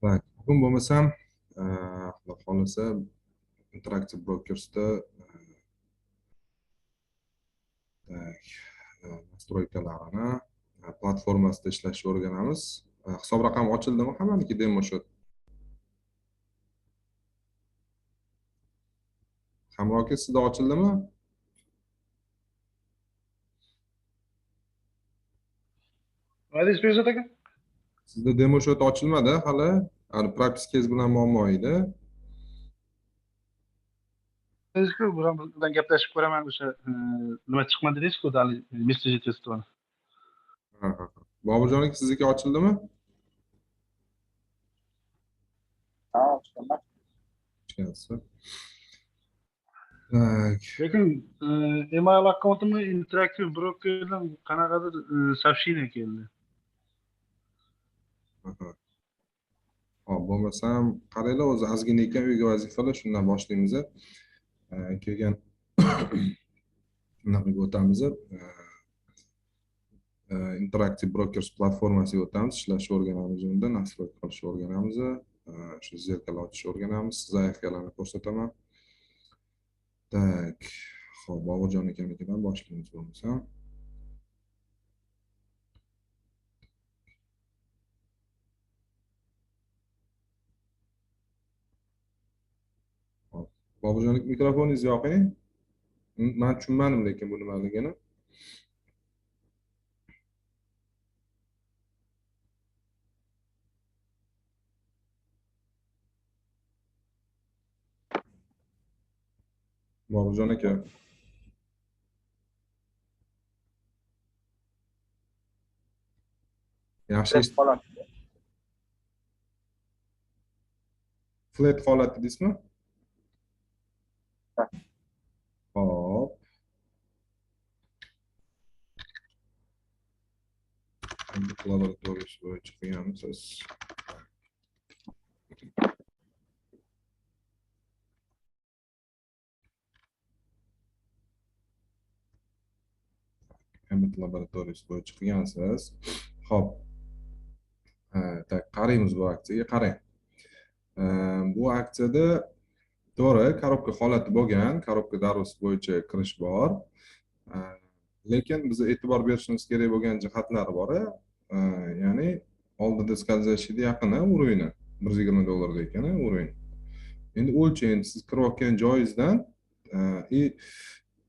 Tak, bugun bo'lmasam, Xudo xohlasa Interactive Brokers'da tak, nastroykalarini platformasida ishlashni o'rganamiz. Hisob raqami ochildimi? Hammaniki demo shot. Hamroki sizda ochildimi? Aziz Behzod aka. Sizda demo shot ochilmadi hali. Propiskangiz bilan muammo edi. Sizku bilan gaplashib ko'raman o'sha nima chiqmadi deysiz-ku, hali messenjer testi. Boburjon aka, sizniki ochildimi? Ha, ochganman. Yaxshi. Tak. Lekin email akkauntimni Interactive Broker'dan qanaqadir сообщение keldi. Hop, bo'lmasam qaranglar, o'zi ozgina ekan uyga vazifalar, shundan boshlaymiz. Kelgan bunaqa o'tamiz. Interactive Brokers platformasiga o'tamiz, ishlashni o'rganamiz, unda nastroy qilishni o'rganamiz, shu zerkal ochishni o'rganamiz, zaifkalarni ko'rsataman. Tak, xo'p, Boburjon akamikidan boshlaymiz bo'lmasam. Hop, Boburjon aka, mikrofoningizni yoqing. Men tushunmadim lekin bu nimaligini. Boburjon aka. Yaxshi. Flat holati deysizmi? Hop. Laboratoriya bo'yicha qilganmisiz? Laboratoriyasi bo'yicha qilgansiz. Hop. Tak, qaraymiz bu aksiyaga, qarang. Bu aksiyada to'g'ri korobka holati bo'lgan, korobka darosi bo'yicha kirish bor. Lekin biz e'tibor berishimiz kerak bo'lgan jihatlari bor. Ya'ni oldida skazashida yaqini urovni $120 ekani urovni. Endi o'lchang, siz kirayotgan joyingizdan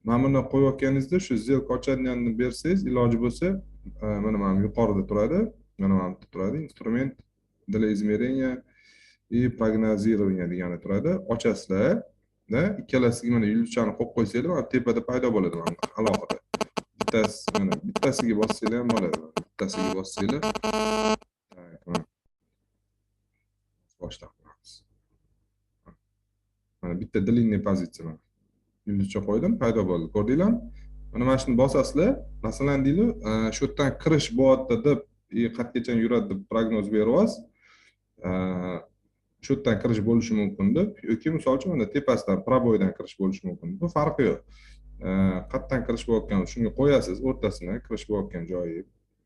mana buni qo'yayotganingizda shu zelka ochadiganini bersangiz, iloji bo'lsa, mana yuqorida turadi, mana bu yerda turadi, instrument для измерения и прогнозирования degani turadi. Ochasizlar da ikkalasiga mana yulduzchani qo'yib qo'ysanglar, mana tepada paydo bo'ladi mana alohida. Bittasiga bossanglar ham bo'ladi. Bittasiga bossanglar. Boshlaymiz. Mana bitta длинный pozitsiya mana. Yulduzcha qo'ydim, paydo bo'ldi. Ko'rdinglarmi? Mana shuni bosasizlar, masalan deylik, shu yerdan kirish bo'lyapti deb, qatgacha yuradi deb prognoz beryapsiz. Shu yerdan kirish bo'lishi mumkin deb, yoki misol uchun mana tepasidan, praboydan kirish bo'lishi mumkin. Bu farqi yo'q. Qayerdan kirish bo'layotgan, shunga qo'yasiz, o'rtasini kirish bo'layotgan joyi,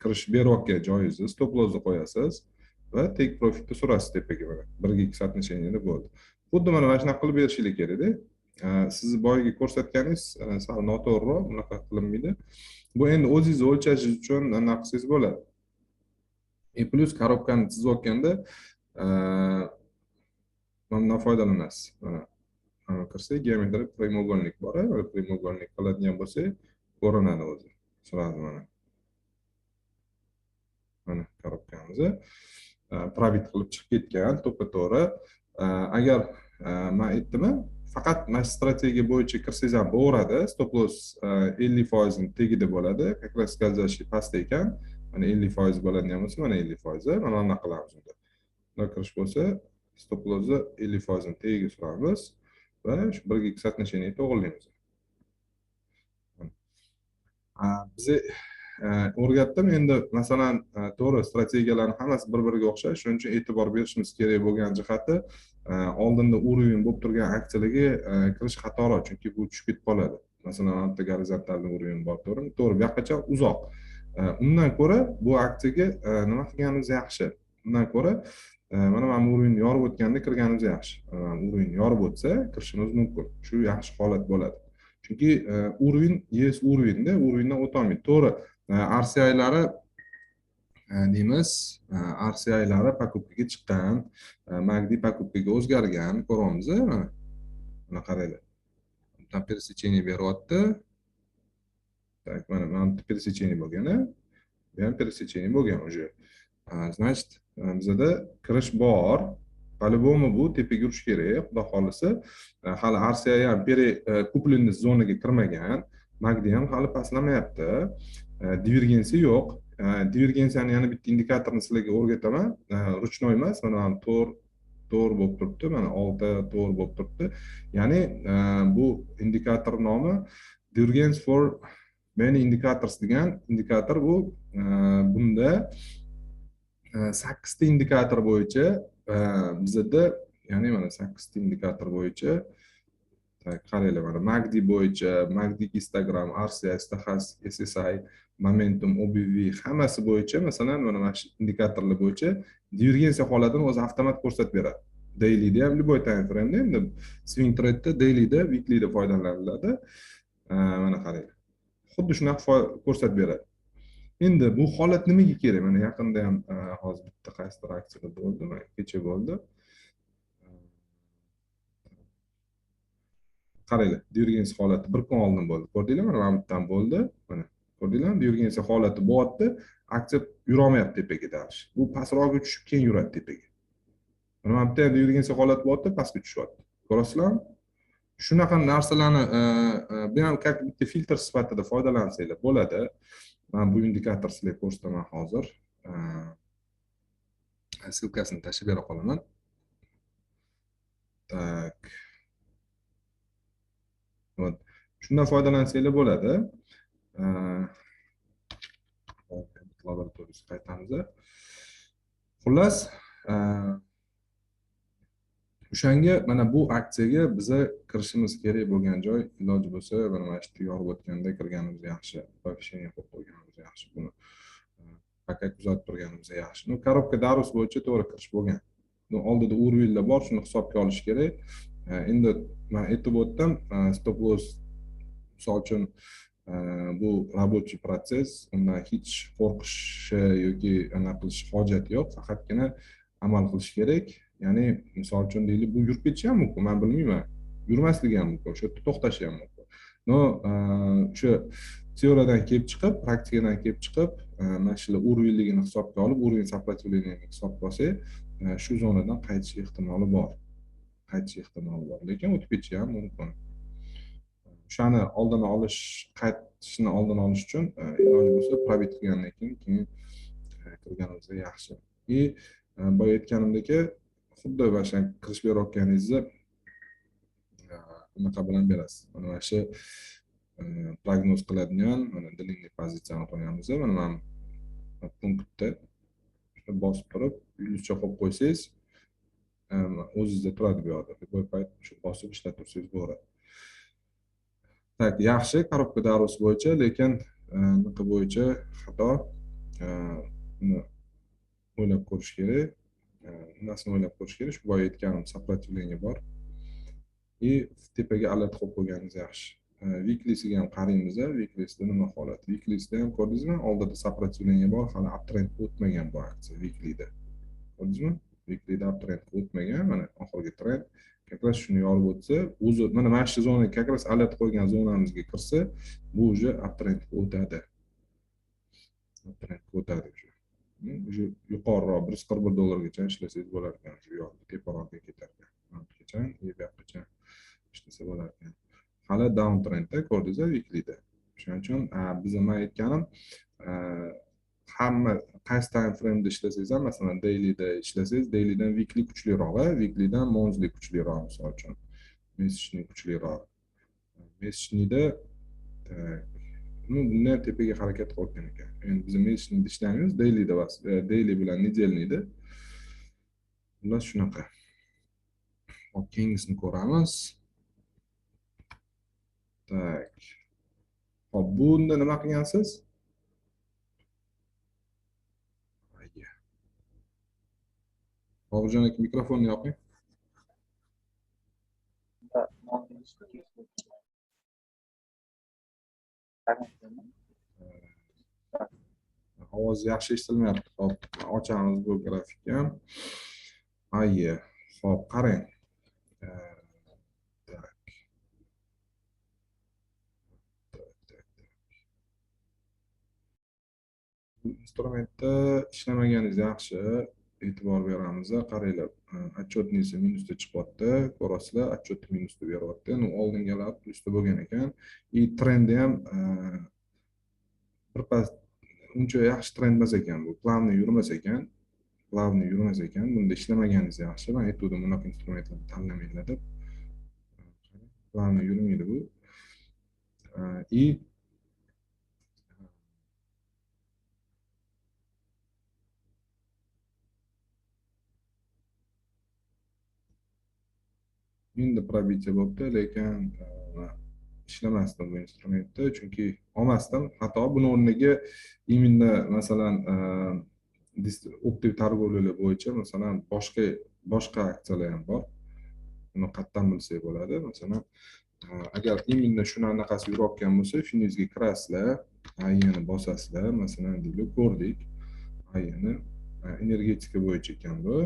kirish berayotgan joyingizni stop lossni qo'yasiz va take profitni surasiz tepaga mana. 1-2 соотношениеda bo'ldi. Xuddi mana shunaqa qilib berishingiz kerak-da. Siz boyagi ko'rsatganingiz sal noto'g'riroq, bunaqa qilinmaydi. Bu endi o'zingiz o'lchashingiz uchun anaqa qilsangiz bo'ladi. Plus korobkani chizayotganda bundan foydalanasiz. Mana kirsak, geometrik prямоугольник bor, prямоугольник qiladigan bo'lsa, ko'rinadi o'zi. Sразу mana. Mana korobkamiz probit qilib chiqib ketgan, to'ppa-to'g'ri. Agar men aytdim, faqat mana strategiya bo'yicha kirsangiz ham bo'laveradi. Stop loss 50% ni tagida bo'ladi. Как раз скользящий pastda ekan, mana 50% bo'ladigan bo'lsa, mana 50%. Mana bunaqa qilamiz unda. Bunda kirish bo'lsa, stop lossni 50% ni tagiga suramiz va shu 1-2 соотношение to'g'rilaymiz. Biz o'rgatdim, endi masalan, to'g'ri strategiyalarning hammasi bir-biriga o'xshash, shuning uchun e'tibor berishimiz kerak bo'lgan jihati oldinda urovень bo'lib turgan aksiyalarga kirish xatoroq, chunki bu tushib ketib qoladi. Masalan, altta gorizontal urovень bor, to'g'ri, bu yoqqacha uzoq. Undan ko'ra bu aksiyaga nima qilganimiz yaxshi. Undan ko'ra mana mana bu urinni yorib o'tganda kirganimiz yaxshi. Mana urin yorib o'tsa kirishimiz mumkin. Shu yaxshi holat bo'ladi. Chunki urin yes urinda urindan o'tolmaydi. To'g'ri, RCI'lari deymiz, RCI'lari pakupkaga chiqqan, MACD pakupkaga o'zgargan ko'ramiz. Mana qaranglar. Там пересечение beryapti. Так, mana пересечение bo'lgan, bu ham пересечение bo'lgan уже. Значит, bizada kirish bor. По-любому bu tepaga yurish kerak. Xudo xolisa, hali RCI ham kuplinni zonaga kirmagan, MACD ham hali pastlamayapti. Divergensiya yo'q. Divergensiyani yana bitta indikatorni sizlarga o'rgataman. Ruchnoy emas, mana to'g'ri bo'lib turibdi, mana 6 to'g'ri bo'lib turibdi. Ya'ni bu indikator nomi divergence for many indicators degan indikator bu. Bunda 8 ta indikator bo'yicha bizda, ya'ni mana 8 ta indikator bo'yicha qaranglar, mana MACD bo'yicha, MACD histogram, RCI, stochastic, SSI, momentum, OBV hammasi bo'yicha, masalan, mana shu indikatorlar bo'yicha divergensiya holatini o'zi avtomat ko'rsatib beradi. Dailyda ham, любой time frame da, endi swing trade'da, dailyda, weeklyda foydalaniladi. Mana qaranglar. Xuddi shunaqa ko'rsatib beradi. Endi bu holat nimaga kerak? Mana yaqinda ham hozir bitta qaysidir aksiyada bo'ldi, mana kecha bo'ldi. Qaranglar, divergensiya holati bir kun oldin bo'ldi. Ko'rdinglarmi? Mana bu yerdan bo'ldi. Mana ko'rdinglarmi? Divergensiya holati bo'lyapti. Aksiya yurolmayapti tepaga dalish. Bu pastroqqa tushib keyin yuradi tepaga. Mana bu yerda divergensiya holati bo'lyapti, pastga tushyapti. Ko'rasizlarmi? Shunaqa narsalarni bu ham как bitta filtr sifatida foydalansanglar bo'ladi. Men bu indikator sizlarga ko'rsataman hozir. Silkasini tashib bera qolaman. Tak. Shundan foydalansanglar bo'ladi. Laboratoriyasiga qaytamiz. Xullas, o'shanga mana bu aksiyaga biza kirishimiz kerak bo'lgan joy, iloji bo'lsa mana shu yorib o'tganda kirganimiz yaxshi, повышение qilib qo'yganimiz yaxshi, buni paket kuzatib turganimiz yaxshi. Korobka Darus bo'yicha to'g'ri kirish bo'lgan. Oldida urvillar bor, shuni hisobga olish kerak. Endi men aytib o'tdim, stop loss misol uchun bu рабочий proses, undan hech qo'rqish yoki anaqa qilish hojati yo'q, faqatgina amal qilish kerak. Ya'ni misol uchun deylik, bu yurib ketishi ham mumkin, men bilmayman. Yurmasligi ham mumkin, o'sha yerda to'xtashi ham mumkin. No, o'sha teoriyadan kelib chiqib, praktikadan kelib chiqib, mana shu urvilligini hisobga olib, urvil сопротивлениeni hisobga olsak, shu zonadan qaytish ehtimoli bor. Lekin o'tib ketishi ham mumkin. O'shani oldini olish, qaytishni oldini olish uchun iloji bo'lsa probit qilgandan keyin kirganimiz yaxshi. Boya aytganimdek, xuddi o'sha kirish berayotganingizni bunaqa bilan berasiz. Mana shu prognoz qiladigan, mana длинный pozitsiyani qo'yamiz. Mana punktda bosib turib, yulduzcha qo'yib qo'ysangiz, o'zingizda turadi bu yerda. Bu payt shu bosib ishlatib tursangiz bo'ladi. Tak, yaxshi, korobka Darus bo'yicha, lekin nima bo'yicha xato. Buni o'ylab ko'rish kerak. Nasini o'ylab ko'rish kerak. Shu boya aytganim сопротивление bor. Tepaga alert qo'yib qo'yganingiz yaxshi. Weekly'siga ham qaraymiz. Weekly'sida nima holat? Weekly'sida ham ko'rdingizmi? Oldida сопротивление bor, hali uptrend o'tmagan bu aksiya weekly'da. Ko'rdingizmi? Weekly'da uptrend o'tmagan, mana oxirgi trend. Как раз shuni yorib o'tsa, o'zi mana shu zonaga как раз alert qo'ygan zonamizga kirsa, bu уже uptrend o'tadi. Уже yuqoriroq $141 ishlasangiz bo'lar ekan, shu yoqda teparoqga ketar ekan. Kecha, yo'qgacha ishlasa bo'lar ekan. Hali down trendda ko'rdingiz weekly'da. Shuning uchun biz nima aytganim, hamma qaysi time frame da ishlasangiz ham, masalan daily'da ishlasangiz, daily'dan weekly kuchliroq, weekly'dan monthly kuchliroq, misol uchun mesячный kuchliroq. Mesячныйda bundan tepaga harakat qilgan ekan. Endi biz mesячныйda ishlaymiz, daily'da emas, daily bilan nedelniyda. Bunlar shunaqa. Hop, keyingisini ko'ramiz. Tak. Hop, bunda nima qilgansiz? Boburjon aka mikrofonni yoping. Ovoz yaxshi eshitilmayapti. Hop, ochamiz bu grafikni ham. Ayye, hop, qarang. Tak. Bu instrumentda ishlamaganiz yaxshi. E'tibor beramiz. Qaranglar, отчетнийsi minusda chiqyapti. Ko'rasizlar, отчетni minusda beryapti. Oldingilar plusda bo'lgan ekan. Trendi ham birpas uncha yaxshi trend emas ekan bu. Planni yurmas ekan. Bunda ishlamaganiz yaxshi. Men aytdim, bunaqa instrumentlarni tanlamanglar deb. Planni yurmaydi bu. Endi probitия bo'libdi, lekin ishlamasdi bu instrumentda, chunki olmasdim. Hatto buni o'rniga именно masalan optiv торговля bo'yicha masalan boshqa aksiyalar ham bor. Buni qayerdan bilsak bo'ladi? Masalan, agar именно shuni anaqasi yurayotgan bo'lsa, shuningizga kirasizlar, ayni bosasizlar, masalan deylik, ko'rdik. Ayni energetika bo'yicha ekan bu.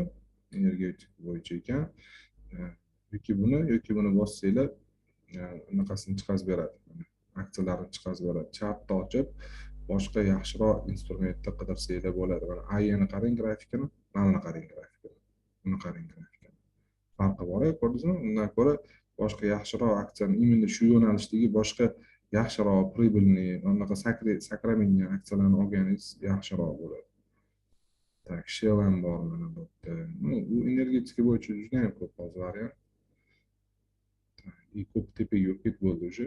Energetika bo'yicha ekan. yoki buni bossanglar anaqasini chiqarib beradi. Aksiyalarni chiqarib beradi. Chatni ochib, boshqa yaxshiroq instrumentda qidirsanglar bo'ladi. Mana ayni qarang grafikini, mana buni qarang grafikini. Buni qarang grafikini. Farqi bor, ko'rdingizmi? Undan ko'ra boshqa yaxshiroq aksiyani imенно shu yo'nalishdagi boshqa yaxshiroq pribylni, anaqa sakramingan aksiyalarni olganingiz yaxshiroq bo'ladi. Tak, Shell ham bor mana bu yerda. Bu energetika bo'yicha juda ham ko'p hozir variant. Ko'p tepaga yurib ketib bo'ldi уже.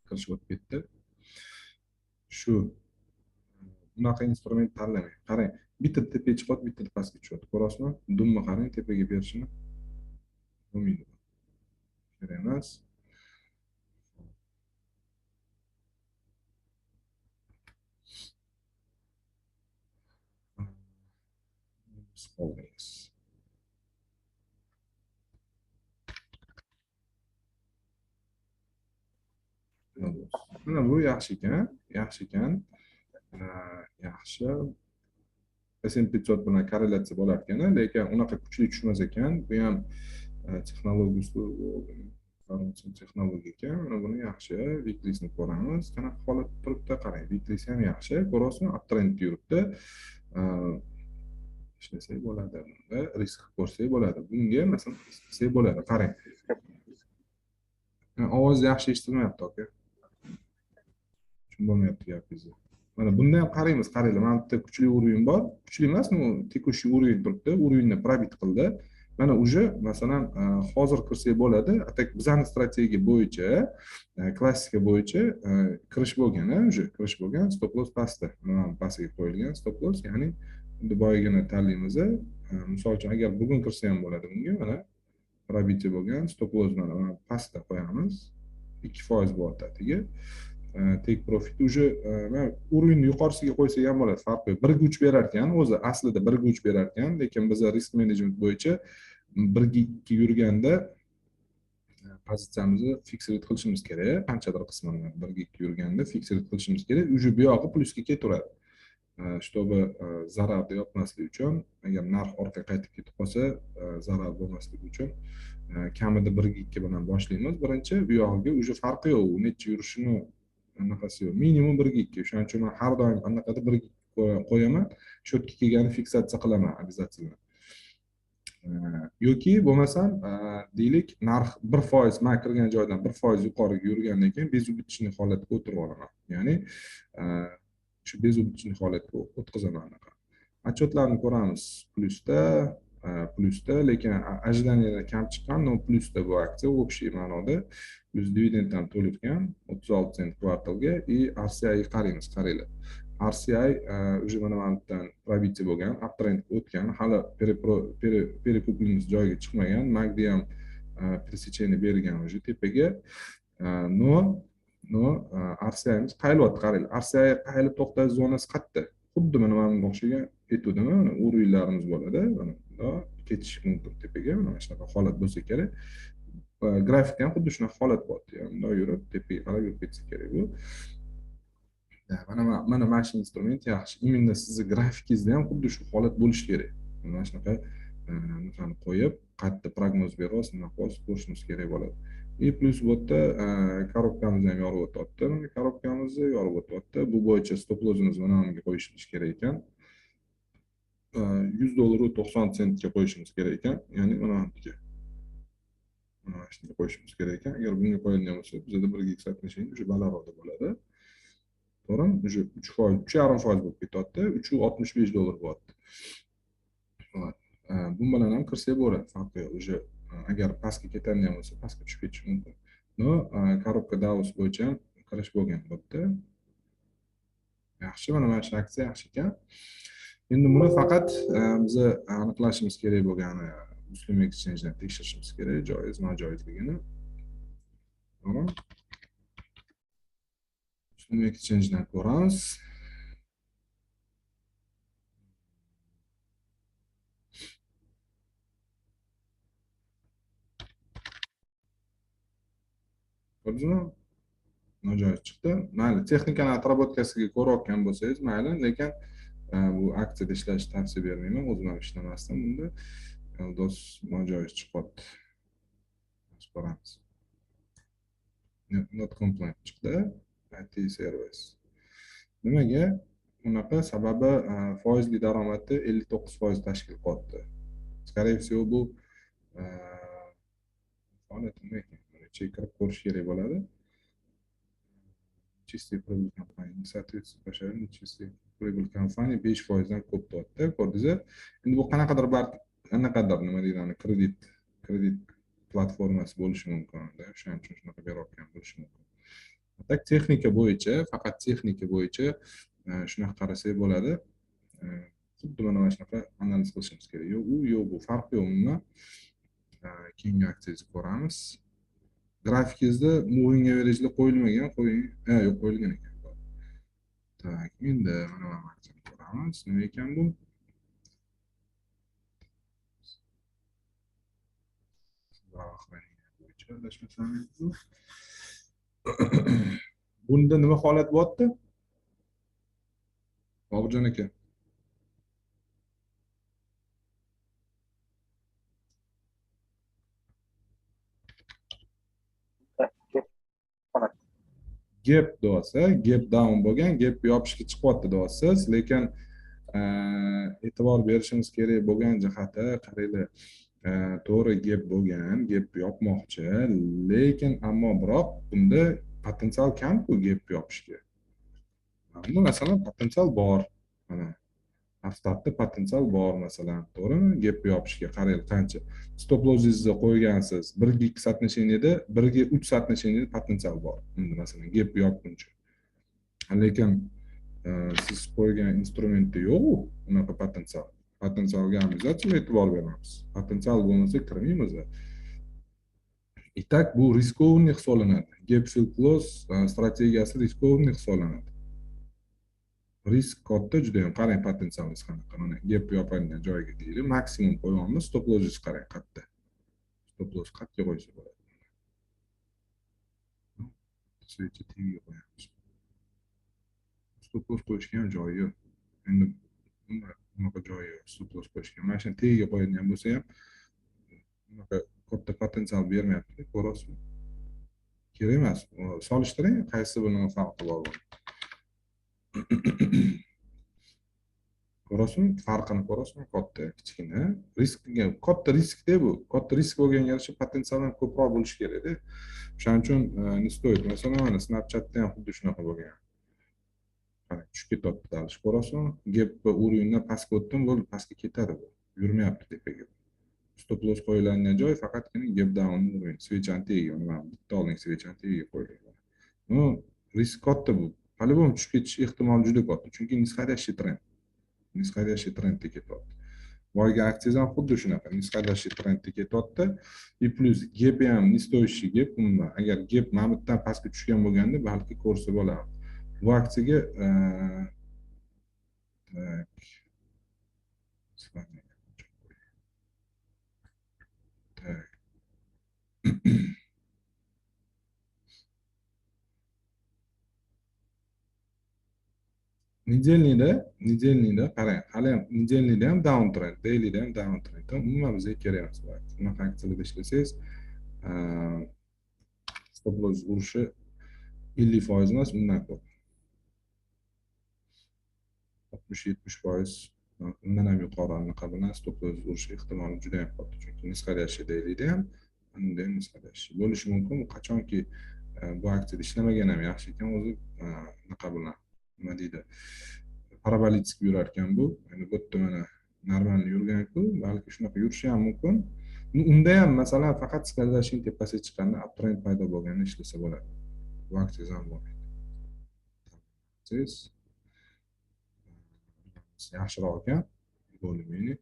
Kirishib o'tib ketdi. Shu bunaqa instrument tanlamang. Qarang, bitta tepaga chiqadi, bitta pastga tushadi. Ko'rasizmi? Dumni qarang, tepaga berishini. Bo'lmaydi. Kerak emas. Holdings. Mana bu yaxshi ekan, yaxshi. S&P 500 bilan korrelyatsiya bo'lar ekan, lekin unaqa kuchli tushmas ekan. Bu ham texnologik ekan. Mana buni yaxshi, weekliesni ko'ramiz. Qanaqa holatda turibdi? Qarang, weeklies ham yaxshi. Ko'rasizmi? Uptrend yuribdi. Ishlasak bo'ladi. Bunda risk ko'rsak bo'ladi. Bunga masalan istasak bo'ladi. Qarang. Ovoz yaxshi eshitilmayapti aka. Tushunmayapti gapingizni. Mana bunda ham qaraymiz, qaranglar. Mana bitta kuchli o'rin bor. Kuchli emas, bu tekushi o'rin turibdi. O'rinni probit qildi. Mana уже masalan hozir kirsak bo'ladi. Atak bizning strategiya bo'yicha, klassika bo'yicha kirish bo'lgan, уже kirish bo'lgan, stop loss pastda. Mana pastga qo'yilgan stop loss, ya'ni boyagina tanlaymiz. Misol uchun agar bugun kirsa ham bo'ladi bunga, mana probitия bo'lgan, stop loss mana pastda qo'yamiz. 2% bor tatiga. Take profit уже o'rinni yuqorisiga qo'ysak ham bo'ladi, farqi yo'q. Birga uch berar ekan, o'zi aslida birga uch berar ekan, lekin biz risk management bo'yicha birga ikki yurganda pozitsiyamizni fiksed qilishimiz kerak. Qanchadir qismini birga ikki yurganda fiksed qilishimiz kerak. Уже bu yog'i plusga ketaveradi. Чтобы zararda yotmaslik uchun, agar narx orqaga qaytib ketib qolsa, zarar bo'lmasligi uchun kamida 1-2 bilan boshlaymiz. Birinchi bu yog'iga уже farqi yo'q, u necha yurishini anaqasi yo'q. Minimum 1-2. Shuning uchun men har doim anaqada 1-2 qo'yaman. Shotga kelgani fiksatsiya qilaman обязательно. Yoki bo'lmasam, deylik, narx 1% men kirgan joydan 1% yuqoriga yurgandan keyin bezubitchni holatga o'tirib olaman. Ya'ni shu bezubitchni holatga o'tkazaman anaqa. Отчетlarni ko'ramiz plusda, lekin ожиданиyadan kam chiqqan, no plusda bu aksiya общий ma'noda plus dividend ham to'layotgan 36 sent kvartalga и RCI qaraymiz, qaranglar. RCI уже mana bundan probitия bo'lgan, uptrendga o'tgan, hali перекуплimiz joyiga chiqmagan, MACD ham пересечение bergan уже tepaga. No RCI'miz qayilyapti, qaranglar. RCI qayilib to'xtash zonasi qayerda? xuddi mana bunga o'xshagan etudimi, mana urillarimiz bo'ladi. Mana bunda ketish mumkin tepaga, mana shunaqa holat bo'lsa kerak. Grafikda ham xuddi shunaqa holat bo'lyapti. Bunday yurib, tepaga qarab yurib ketsa kerak bu. Mana shu instrument yaxshi. Imенно sizni grafikingizda ham xuddi shu holat bo'lishi kerak. Mana shunaqa nimani qo'yib, qayerda prognoz beryapsiz, nima qilyapsiz ko'rishimiz kerak bo'ladi. Plus bu yerda korobkamizni ham yorib o'tyapti. Mana korobkamizni yorib o'tyapti. Bu bo'yicha stop lossimizni mana bunga qo'yishimiz kerak ekan. $100 90 sentga qo'yishimiz kerak ekan. Ya'ni mana bunga. Mana shunga qo'yishimiz kerak ekan. Agar bunga qo'yilgan bo'lsa, bizda 1.70 o'sha balandroqda bo'ladi. To'g'rimi? O'sha 3%, 3,5% bo'lib ketyapti. $365 bo'lyapti. Bu bilan ham kirsa bo'ladi. Farqi yo'q. O'sha agar pastga ketadigan bo'lsa, pastga tushib ketishi mumkin. No, korobka Davos bo'yicha ham kirish bo'lgan bo'pti. Yaxshi, mana shu aksiya yaxshi ekan. Endi buni faqat biz aniqlashimiz kerak bo'lgani Muslim Exchange'dan tekshirishimiz kerak, joiz, nojoizligini. To'g'ri? Muslim Exchange'dan ko'ramiz. Ko'rdingizmi? Nojoiz chiqdi. Mayli, texnikani отработкasiga ko'rayotgan bo'lsangiz, mayli, lekin bu aksiyada ishlashni tavsiya bermayman. O'zim ham ishlamasdim bunda. Dos nojoiz chiqyapti. Ko'ramiz. Not compliant chiqdi. IT service. Nimaga? Bunaqa sababi foizli daromadni 59% tashkil qilyapti. Скорее всего bu holat nima ekan? Chekirib ko'rish kerak bo'ladi. Чистый прибыль компании не соответствует пошаrini чистый прибыль компании 5% dan ko'p tuyapti. Ko'rdingizlar? Endi bu qanaqadir anaqadir nima deyiladi, kredit platformasi bo'lishi mumkin. O'shaning uchun shunaqa berayotgan bo'lishi mumkin. Tak texnika bo'yicha, faqat texnika bo'yicha shunaqa qarasak bo'ladi. Xuddi mana shunaqa analiz qilishimiz kerak. Yo'q, bu farq yo'q umuman. Keyingi aksiyangizni ko'ramiz. Grafikingizda moving average'lar qo'yilmagan, yo'q, qo'yilgan ekan. Tak, endi mana bu aksiyani ko'ramiz. Nima ekan bu? Bunda nima holat bo'lyapti? Bobjon aka. Gap deyapsiz, gap down bo'lgan, gap yopishga chiqyapti deyapsiz, lekin e'tibor berishimiz kerak bo'lgan jihati, qaranglar, to'g'ri gap bo'lgan, gap yopmoqchi, lekin ammo biroq bunda potensial kam-ku gap yopishga. Bunda masalan potensial bor. Mana Aftatda potensial bor masalan, to'g'rimi? Gap yopishga qarang qancha. Stop lossingizni qo'ygansiz, 1.2 соотношениеda 1.3 соотношениеda potensial bor. Endi masalan gap yopguncha. Lekin siz qo'ygan instrumentda yo'q unaqa potensial. Potensialga обязательно e'tibor beramiz. Potensial bo'lmasa kirmaymiz. Itak bu riskованный hisoblanadi. Gap fill close strategiyasi riskованный hisoblanadi. Risk katta juda ham, qarang potensialingiz qanaqa. Mana gap yopadigan joyga deylik, maksimum qo'yamiz, stop loss qarang qayerda. Stop loss qayerga qo'ysa bo'ladi. Switch TV qo'yamiz. Stop loss qo'yishga ham joyi yo'q. Endi bunaqa joyi yo'q, stop loss qo'yishga. Mana shuni tagiga qo'yadigan bo'lsa ham bunaqa katta potensial bermayapti, ko'rasizmi? Kerak emas. Solishtiring, qaysi bilan farqi bor bu. Ko'rasizmi? Farqini ko'rasizmi? Katta, kichkina. Riskga, katta riskda bu. Katta risk bo'lganga yarasha potensialdan ko'proq bo'lishi kerak-da. Shuning uchun ne stoyt. Masalan, mana Snapchatda ham xuddi shunaqa bo'lgan. Qarang, tushib ketyapti dalish. Ko'rasizmi? Gap urindan pastga o'tdim, bo'ldi, pastga ketadi bu. Yurmayapti tepaga. Stop loss qo'yiladigan joy faqatgina gap down urin. Switch antiga, mana bitta olding switch antiga qo'yilgan. No, risk katta bu. По-любому tushib ketish ehtimoli juda katta, chunki nisqadashli trend. Nisqadashli trendga ketyapti. Boyagi aksiyangiz ham xuddi shunaqa, nisqadashli trendga ketyapti. И plus gap ham nistoyishli gap, umuman agar gap mamutdan pastga tushgan bo'lganda balki ko'rsa bo'ladi. Bu aksiyaga Так. Так. Недельныйda qarang, hali ham недельныйda ham down trend, dailyda ham down trend. Umuman bizga kerak emas bu. Bunaqa aksiyada ishlasangiz, stop loss urishi 50% emas, undan ko'p. 60-70%, undan ham yuqori anaqa bilan stop loss urish ehtimoli juda ham katta. Chunki nisqalashi dailyda ham, unda ham nisqalashi bo'lishi mumkin. Qachonki bu aksiyada ishlamagan ham yaxshi ekan, o'zi anaqa bilan nima deydi, parabolitski yurar ekan bu. Endi bu yerda mana normal yurgan-ku, balki shunaqa yurishi ham mumkin. Unda ham masalan faqat skalizashning tepasiga chiqqanda uptrend paydo bo'lganda ishlasa bo'ladi. Bu aksiya ham bo'lmaydi. Siz yaxshiroq ekan, bo'lmaydi.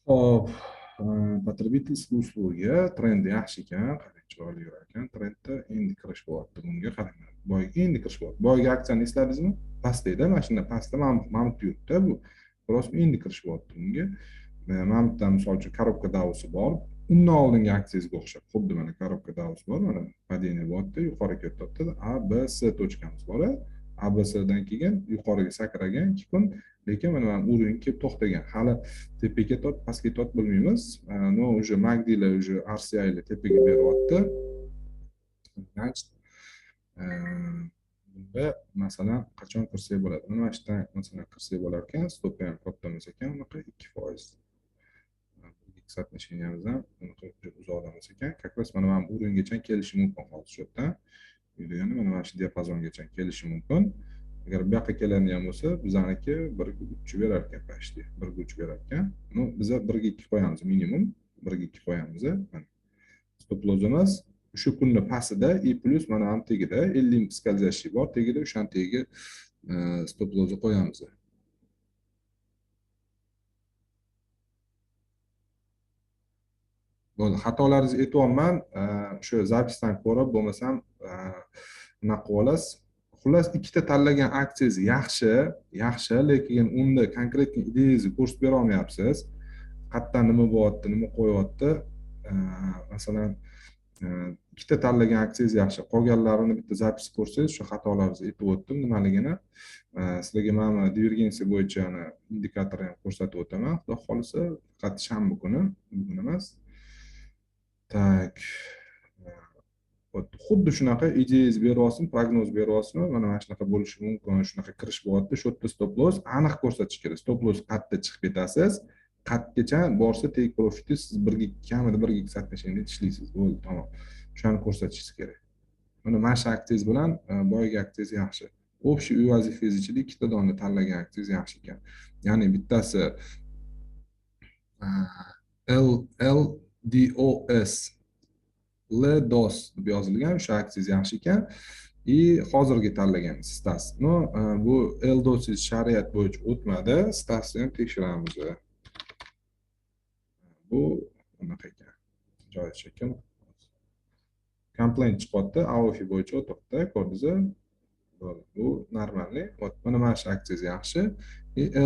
Hop, потребительские услуги trendi yaxshi ekan, qarang chiroyli yurar ekan. Trendda endi kirish bo'lyapti bunga qarang. Boyga endi kirish bo'lyapti. Boyga aksiyani esladingizmi? Pastda, mana shunda pastda mamut yuribdi bu. Biroz endi kirish bo'lyapti bunga. Mamutda misol uchun korobka davosi bor. Undan oldingi aksiyasiga o'xshab, xuddi mana korobka davosi bor, mana padeniya bo'lyapti, yuqoriga ketyapti. A, B, C tochkamiz bor. A, B, C'dan keyin yuqoriga sakragan 2 kun, lekin mana uровень kelib to'xtagan. Hali tepaga pastga bilmaymiz. No, уже MACD'lar, уже RSI'lar tepaga beryapti. Bunda masalan qachon kirsak bo'ladi? Mana shu yerdan masalan kirsak bo'lar ekan, stop ham katta emas ekan, unaqa 2%. Соотношениemiz ham unaqa uzoqda emas ekan. Как раз mana bu uровеньgacha kelishi mumkin hozir shu yerdan. Yurgani mana shu diapazongacha kelishi mumkin. Agar bu yoqqa keladigan bo'lsa, bizaniki 1.3 berar ekan почти. 1.3 berar ekan. No, biz 1.2 qo'yamiz minimum. 1.2 qo'yamiz. Mana stop lossimiz shu kunni pastida i plus mana ham tegida 50 skalizatsiya bor, tegida o'shan tegi stop lossni qo'yamiz. Bo'ldi, xatolaringizni aytyapman. Shu zapisdan ko'rib bo'lmasam nima qilib olasiz. Xullas ikkita tanlagan aksiyangiz yaxshi, lekin unda konkretni ideyangizni ko'rsatib bera olmayapsiz. Qayerdan nima bo'lyapti, nima qo'yyapti. Masalan, ikkita tanlagan aksiyangiz yaxshi. Qolganlarini bitta zapis ko'rsangiz, shu xatolaringizni aytib o'tdim nimaligini. Sizlarga mana divergensiya bo'yicha indikatorni ham ko'rsatib o'taman. Xudo xolisa, faqat shanba kuni, bugun emas. Tak. Xuddi shunaqa ideyangizni beryapsiz, prognoz beryapsiz, mana shunaqa bo'lishi mumkin, shunaqa kirish bo'lyapti, shu yerda stop loss aniq ko'rsatish kerak. Stop loss qayerda chiqib ketasiz, qayergacha borsa take profitingiz siz 1.2 kamida 1.2 soatda ishlaysiz. Bo'ldi, tamom. Shuni ko'rsatishingiz kerak. Mana shu aksiyangiz bilan boyagi aksiyangiz yaxshi. Общий uy vazifangiz ichida ikkita dona tanlagan aksiyangiz yaxshi ekan. Ya'ni bittasi LDOS LDOS deb yozilgan, o'sha aksiyangiz yaxshi ekan. Hozirgi tanlagan stas. No, bu LDOS shariat bo'yicha o'tmadi. Stasni ham tekshiramiz. Bu bunaqa ekan. Joyi shekil. Complaint chiqyapti, AOFI bo'yicha o'tibdi, ko'rdingizmi? Bu normalniy. Mana shu aksiyangiz yaxshi.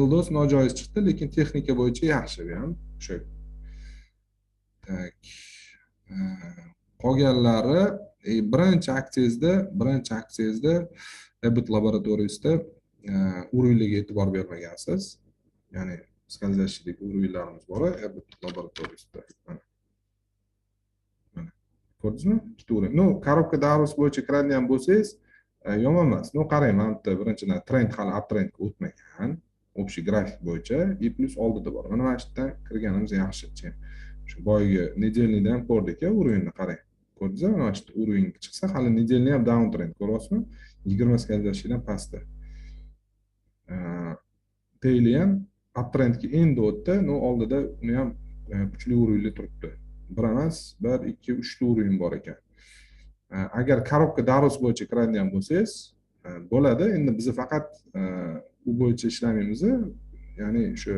LDOS nojoiz chiqdi, lekin texnika bo'yicha yaxshi bu ham. Shu. Tak. Qolganlari birinchi aksiyangizda EBIT laboratoriyasida urovnyga e'tibor bermagansiz. Ya'ni skalizasiyadagi urovnylarimiz bor, EBIT laboratoriyasida. Mana. Ko'rdingizmi? Ikkita urovny. No, korobka davrosi bo'yicha kiradigan bo'lsangiz, yomon emas. No, qarang, mana bitta birinchidan trend hali uptrendga o'tmagan. Общий grafik bo'yicha i plus oldida bor. Mana shu yerdan kirganimiz yaxshi. Shu boyagi nedelniyda ham ko'rdik, urovnyni qarang. Ko'rdingizmi? Mana shu urovny chiqsa, hali nedelniy ham down trend ko'ryapsizmi? 20 skalizasiyadan pastda. Daily ham uptrendga endi o'tdi. No, oldida uni ham kuchli urovnylar turibdi. Bir emas, 1, 2, 3 ta urovny bor ekan. Agar korobka davrosi bo'yicha kiradigan bo'lsangiz, bo'ladi. Endi biz faqat u bo'yicha ishlamaymiz. ya'ni shu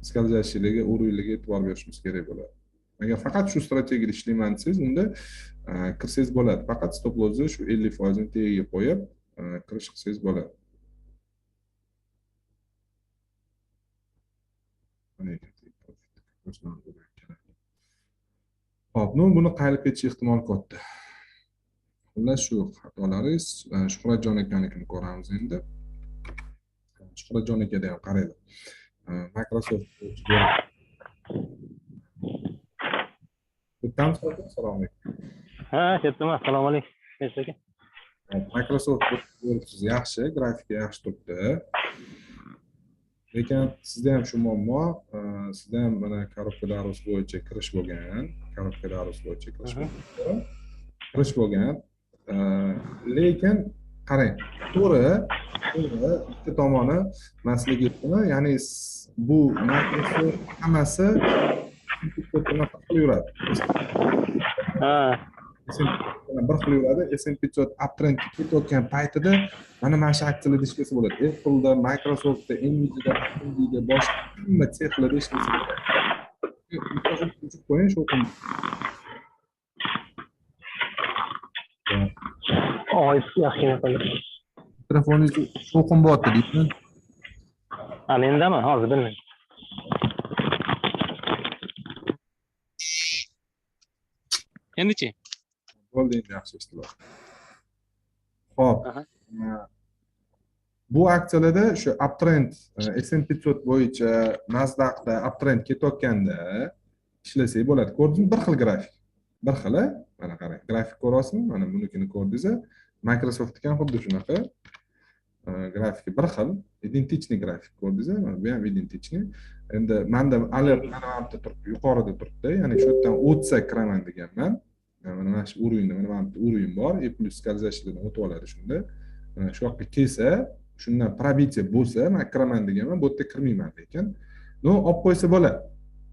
скользящийлigi o'riyligiga e'tibor berishimiz kerak bo'ladi. Agar faqat shu strategiyada ishlayman desangiz, unda kirsangiz bo'ladi. Faqat stop lossni shu 50% ni tagiga qo'yib kirish qilsangiz bo'ladi. Hop, buni qayilib ketish ehtimoli katta. Xullas shu xatolaringiz. Shuhratjon akanikini ko'ramiz endi. Shuhratjon akada ham qaraydi. Microsoft Assalomu alaykum. Ha, ketdimi? Assalomu alaykum. Microsoft yaxshi, grafika yaxshi turibdi. Lekin sizda ham shu muammo, sizda ham mana korobkada arus bo'yicha kirish bo'lgan, kirish bo'lgan. Lekin qarang, to'g'ri, ikki tomoni maslaga yetdimi? Ya'ni bu Microsoft hammasi bunaqa qilib yuradi. Ha. Bir xil yuradi. S&P 500 uptrend ketayotgan paytida mana shu aksiyalarda ishlasa bo'ladi. Apple'da, Microsoft'da, Nvidia'da, AMD'da boshqa hamma sexlarda ishlasa bo'ladi. Qo'ying shu qilib. Yaxshi qildi. Telefoningiz shovqin bo'lyapti deydi. Mendami? Hozir bilmayman. Endi-chi? Bo'ldi, endi yaxshi eshitilyapti. Xo'p. Bu aksiyalarda shu uptrend S&P 500 bo'yicha Nasdaqda uptrend ketayotganda ishlasak bo'ladi. Ko'rdingizmi? Bir xil grafik. Bir xil, mana qarang. Grafik ko'ryapsizmi? Mana bunikini ko'rdingiz. Microsoftniki ham xuddi shunaqa. Grafiki bir xil, identichniy grafik ko'rdingiz. Mana bu ham identichniy. Endi menda alert mana turibdi, yuqorida turibdi. Ya'ni shu yerdan o'tsa kiraman deganman. Mana shu o'rinda, mana bu o'rin bor. E+ скользящийdan o'tib oladi shunda. Mana shu yoqqa kelsa, shundan probitse bo'lsa, men kiraman deganman, bu yerda kirmayman lekin. Olib qo'ysa bo'ladi.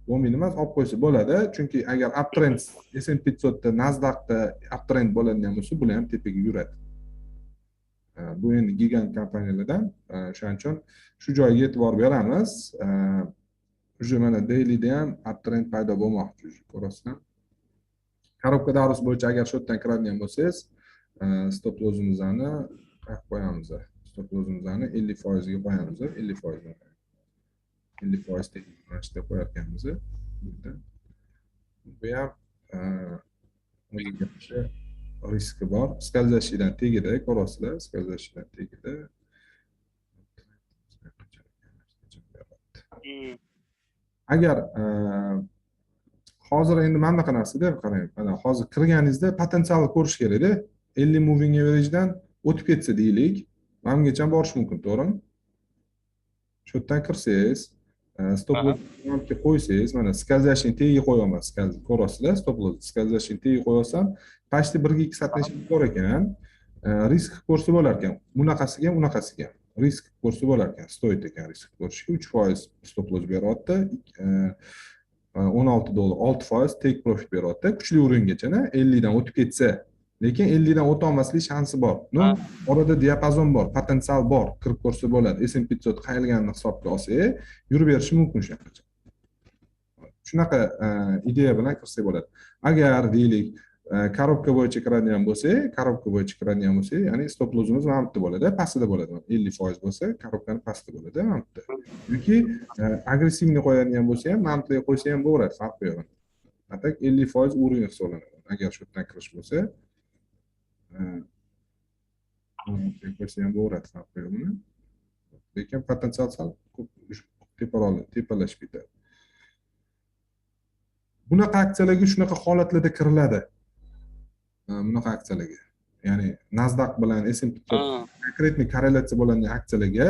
Bo'lmaydi emas, olib qo'ysa bo'ladi. Chunki agar uptrend S&P 500 da, Nasdaqda uptrend bo'ladigan bo'lsa, bular ham tepaga yuradi. Bu endi gigant kompaniyalardan, shuning uchun shu joyga e'tibor beramiz. Uje mana dailyda ham uptrend paydo bo'lmoqchi, ko'rasizlar. Korobkada arus bo'yicha agar shu yerdan kiradigan bo'lsangiz, stop lossimizni qo'yamiz. Stop lossimizni 50% ga qo'yamiz. 50%. 50% tekshirishda qo'yarkanmiz. Bu ham riski bor. Скользящийdan tegida ko'rasizlar, скользящийdan tegida. Agar hozir endi mana bunaqa narsada qarang, mana hozir kirganingizda potensialni ko'rish kerak-da. 50 moving average'dan o'tib ketsa deylik, mangacha borish mumkin, to'g'rimi? Shu yerdan kirsangiz, stop lossga qo'ysangiz, mana скользящийni tagiga qo'yaman, ko'rasizlar, stop loss скользящийni tagiga qo'yasam, почти 1.2 bor ekan. Risk ko'rsa bo'lar ekan. Bunaqasiga ham, unaqasiga ham. Risk ko'rsa bo'lar ekan, stoyt ekan risk ko'rishga 3% stop loss beryapti. $16, 6% take profit beryapti. Kuchli o'ringacha-na 50 dan o'tib ketsa, lekin 50 dan o'ta olmaslik shansi bor. Orada diapazon bor, potensial bor, kirib ko'rsa bo'ladi. S&P 500 qayilganini hisobga olsa, yurib berishi mumkin shunaqacha. Shunaqa ideya bilan kirsa bo'ladi. Agar deylik, korobka bo'yicha kiradigan bo'lsa, ya'ni stop lossimiz mana bu yerda bo'ladi, pastida bo'ladi. 50% bo'lsa, korobkani pastida bo'ladi, mana bu yerda. Yoki agressivni qo'yadigan bo'lsa ham, mana bu yerga qo'ysa ham bo'laveradi, farq yo'q. Atak 50% o'rin hisoblanadi. Agar shu yerdan kirish bo'lsa, qo'ysa ham bo'laveradi, farq yo'q buni. Lekin potensial sal ko'p tepalashib ketadi. Bunaqa aksiyalarga shunaqa holatlarda kiriladi. Bunaqa aksiyalarga. Ya'ni Nasdaq bilan S&P 500 konkretniy korrelyatsiya bo'ladigan aksiyalarga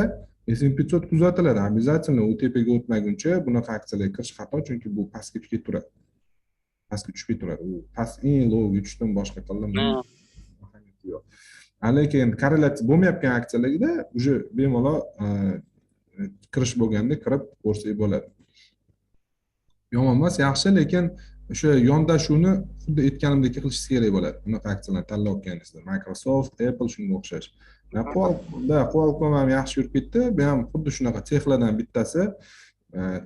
S&P 500 kuzatiladi. Обязательно u tepaga o'tmaguncha bunaqa aksiyalarga kirish xato, chunki bu pastga tushib turadi. U past eng lowga tushdan boshqa qildim. Yo'q. Lekin korrelyatsiya bo'lmayotgan aksiyalarga uje bemalol kirish bo'lganda kirib ko'rsak bo'ladi. Yomon emas, yaxshi, lekin o'sha yondashuvni xuddi aytganimdek qilishingiz kerak bo'ladi. Bunaqa aksiyalarni tanlayotganingizda Microsoft, Apple shunga o'xshash. Qualcomm ham yaxshi yurib ketdi. Bu ham xuddi shunaqa texlardan bittasi.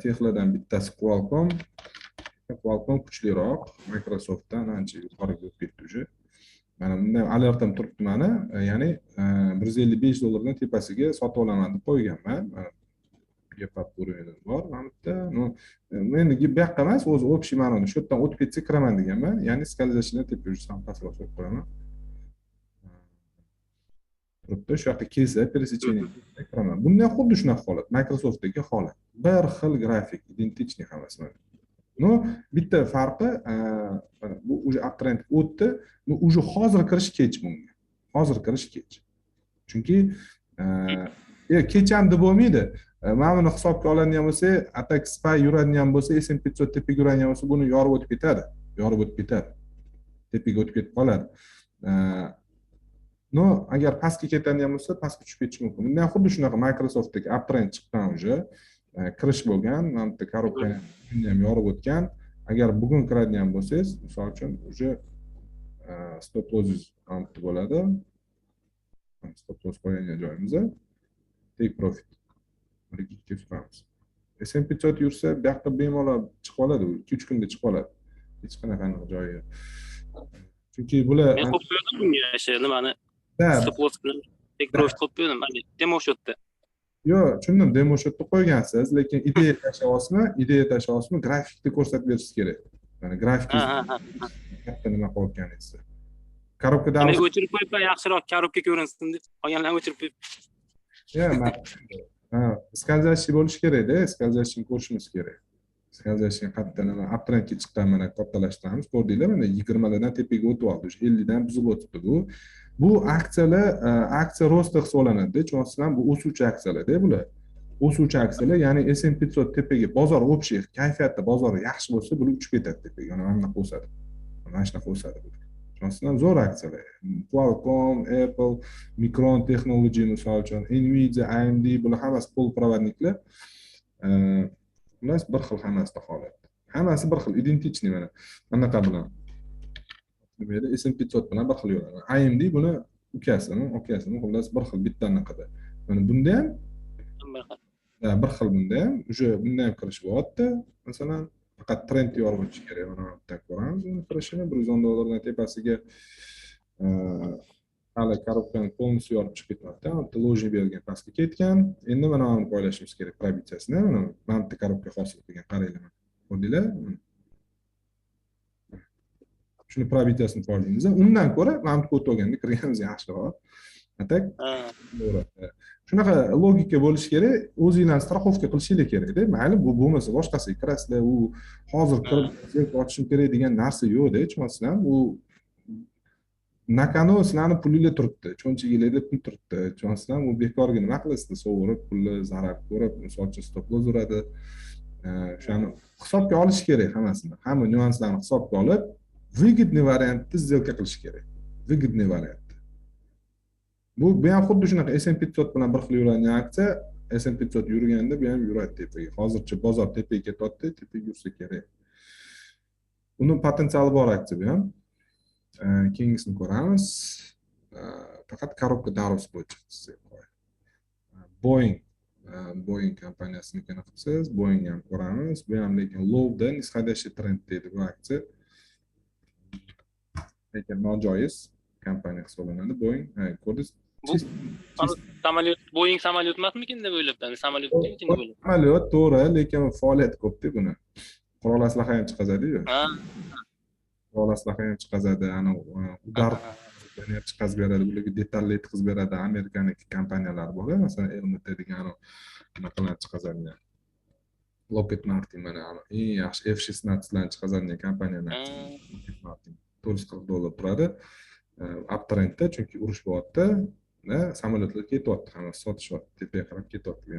texlardan bittasi Qualcomm. Qualcomm kuchliroq, Microsoftdan ancha yuqoriga o'tib ketdi уже. Mana bundan alertam turibdi mana, ya'ni $155 tepasiga sotib olaman deb qo'yganman. Mana gap uровень bor mana bu yerda. Ну, endi bu yoqqa emas, o'zi общий ma'noda shu yerdan o'tib ketsa kiraman deganman. Ya'ni скользящий tepa уже ham pastroq qo'yib qo'yaman. turibdi shu yoqqa kelsa пересечение kiraman. Bunda ham xuddi shunaqa holat, Microsoftdagi holat. Bir xil grafik, identichniy hammasi mana. No, bitta farqi bu уже uptrend o'tdi. Bu уже hozir kirish kech bunga. Hozir kirish kech. Chunki kech ham deb bo'lmaydi. Mana buni hisobga oladigan bo'lsa, atak SPY yuradigan bo'lsa, S&P 500 tepaga yuradigan bo'lsa, buni yorib o'tib ketadi. Yorib o'tib ketadi. Tepaga o'tib ketib qoladi. No, agar pastga ketadigan bo'lsa, pastga tushib ketishi mumkin. Bundan xuddi shunaqa Microsoftdagi uptrend chiqqan уже kirish bo'lgan, mana bu korobkani ham yorib o'tgan. Agar bugun kiradigan bo'lsangiz, misol uchun уже stop loss bo'ladi. Stop loss qo'ygan joyimizda take profit. S&P 500 yursa, bu yoqqa bemalol chiqib oladi, 2-3 kunda chiqib oladi. Hech qanaqa joyi yo'q. Chunki bular Men qo'yib qo'ydim bunga o'sha nimani stop loss bilan take profit qo'yib qo'ydim. Demo shotda. Yo'q, tushundim, demo shotda qo'ygansiz, lekin ideya tashlayapsizmi, grafikni ko'rsatib berishingiz kerak. Ya'ni grafikni katta nima qo'yganingizni. Korobkada Nega o'chirib qo'yibman, yaxshiroq korobka ko'rinsin deb qolganlarni o'chirib qo'yib. скользящий bo'lishi kerak-da, скользящий ko'rishimiz kerak. Скользящий qayerda nima uptrendga chiqqan mana kattalashtiramiz, ko'rdinglar, mana 20 lardan tepaga o'tib oldi, 50 dan buzib o'tibdi bu. Bu aksiya rosti hisoblanadi, chunki bu o'suvchi aksiyalar-da bular. O'suvchi aksiyalar, ya'ni S&P 500 tepaga bozor общий kayfiyatda bozori yaxshi bo'lsa, bular uchib ketadi tepaga. Mana bunaqa o'sadi. Mana shunaqa o'sadi bular. Chunki zo'r aksiyalar. Qualcomm, Apple, Micron Technology misol uchun, Nvidia, AMD bular hammasi polprovodniklar. Ular bir xil hammasida holat. Hammasi bir xil, identichniy mana. Anaqa bilan. Nima edi? S&P 500 bilan bir xil yuradi. AMD buni ukasini, xullas bir xil bitta anaqada. Mana bunda ham bir xil bunda ham, уже bunda ham kirish bo'lyapti. Masalan, faqat trend yorib o'tish kerak. Mana bu yerda ko'ramiz uni kirishini $110 dan tepasiga hali korobkani полностью yorib chiqib ketyapti. Bitta loji bergan pastga ketgan. Endi mana buni qo'yishimiz kerak probitsiyasini. Mana bitta korobka hosil qilgan, qaranglar. Ko'rdinglar? Shuni probitsiyasini qo'ydingiz. Undan ko'ra mana bu o'tganda kirganimiz yaxshiroq. Atak. Shunaqa logika bo'lishi kerak. O'zingizlar страховка qilishingiz kerak-da. Mayli bu bo'lmasa boshqasiga kirasizlar, u hozir kirib ochishim kerak degan narsa yo'q-da, tushunasizlar. Bu nakano sizlarni pulinglar turibdi, cho'nchaginglarda pul turibdi. Tushunasizlar, u bekorga nima qilasizlar, sovurib, pulni zarar ko'rib, misol uchun stop loss uradi. Shuni hisobga olish kerak hammasini. Hamma nyuanslarni hisobga olib, выгодный variantda сделка qilish kerak. Выгодный variant. Bu ham xuddi shunaqa S&P 500 bilan bir xil yuradigan aksiya, S&P 500 yurganda bu ham yuradi tepaga. Hozircha bozor tepaga ketyapti, tepaga yursa kerak. Uni potensiali bor aksiya bu ham. Keyingisini ko'ramiz. Faqat korobka daroz bo'yicha Boeing kompaniyasini qilsangiz, Boeing ham ko'ramiz. Bu ham lekin lowda nisxadashli trend deydi bu aksiya. Lekin nojoiz kompaniya hisoblanadi Boeing. Ko'rdingiz? Samolyot, Boeing samolyot emasmikin deb o'ylabman. Samolyot deb o'ylabman. Samolyot to'g'ri, lekin faoliyat ko'p-da buni. Qurol aslaha ham chiqazadi-yu. Qurol aslaha ham chiqazadi, ana udar chiqazib beradi, bularga detalli yetkazib beradi. Amerikaning kompaniyalar bor, masalan, Elmit degan anaqalar chiqazadigan. Lockheed Martin mana eng yaxshi F-16 larni chiqazadigan kompaniyalar. Lockheed Martin $440 turadi. Uptrendda, chunki urush bo'lyapti. Samolyotlar ketyapti, hammasi sotishyapti, tepaga qarab ketyapti.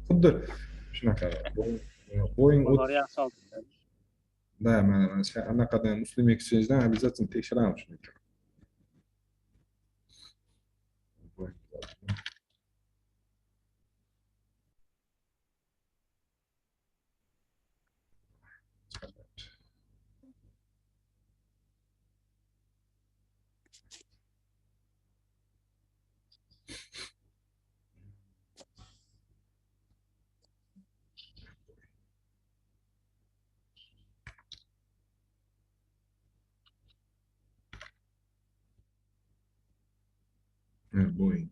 Xuddi shunaqa. Boeing yaxshi oldi. Da, mana anaqadan Muslim Exchange'dan обязательно tekshiramiz shuni. Boeing.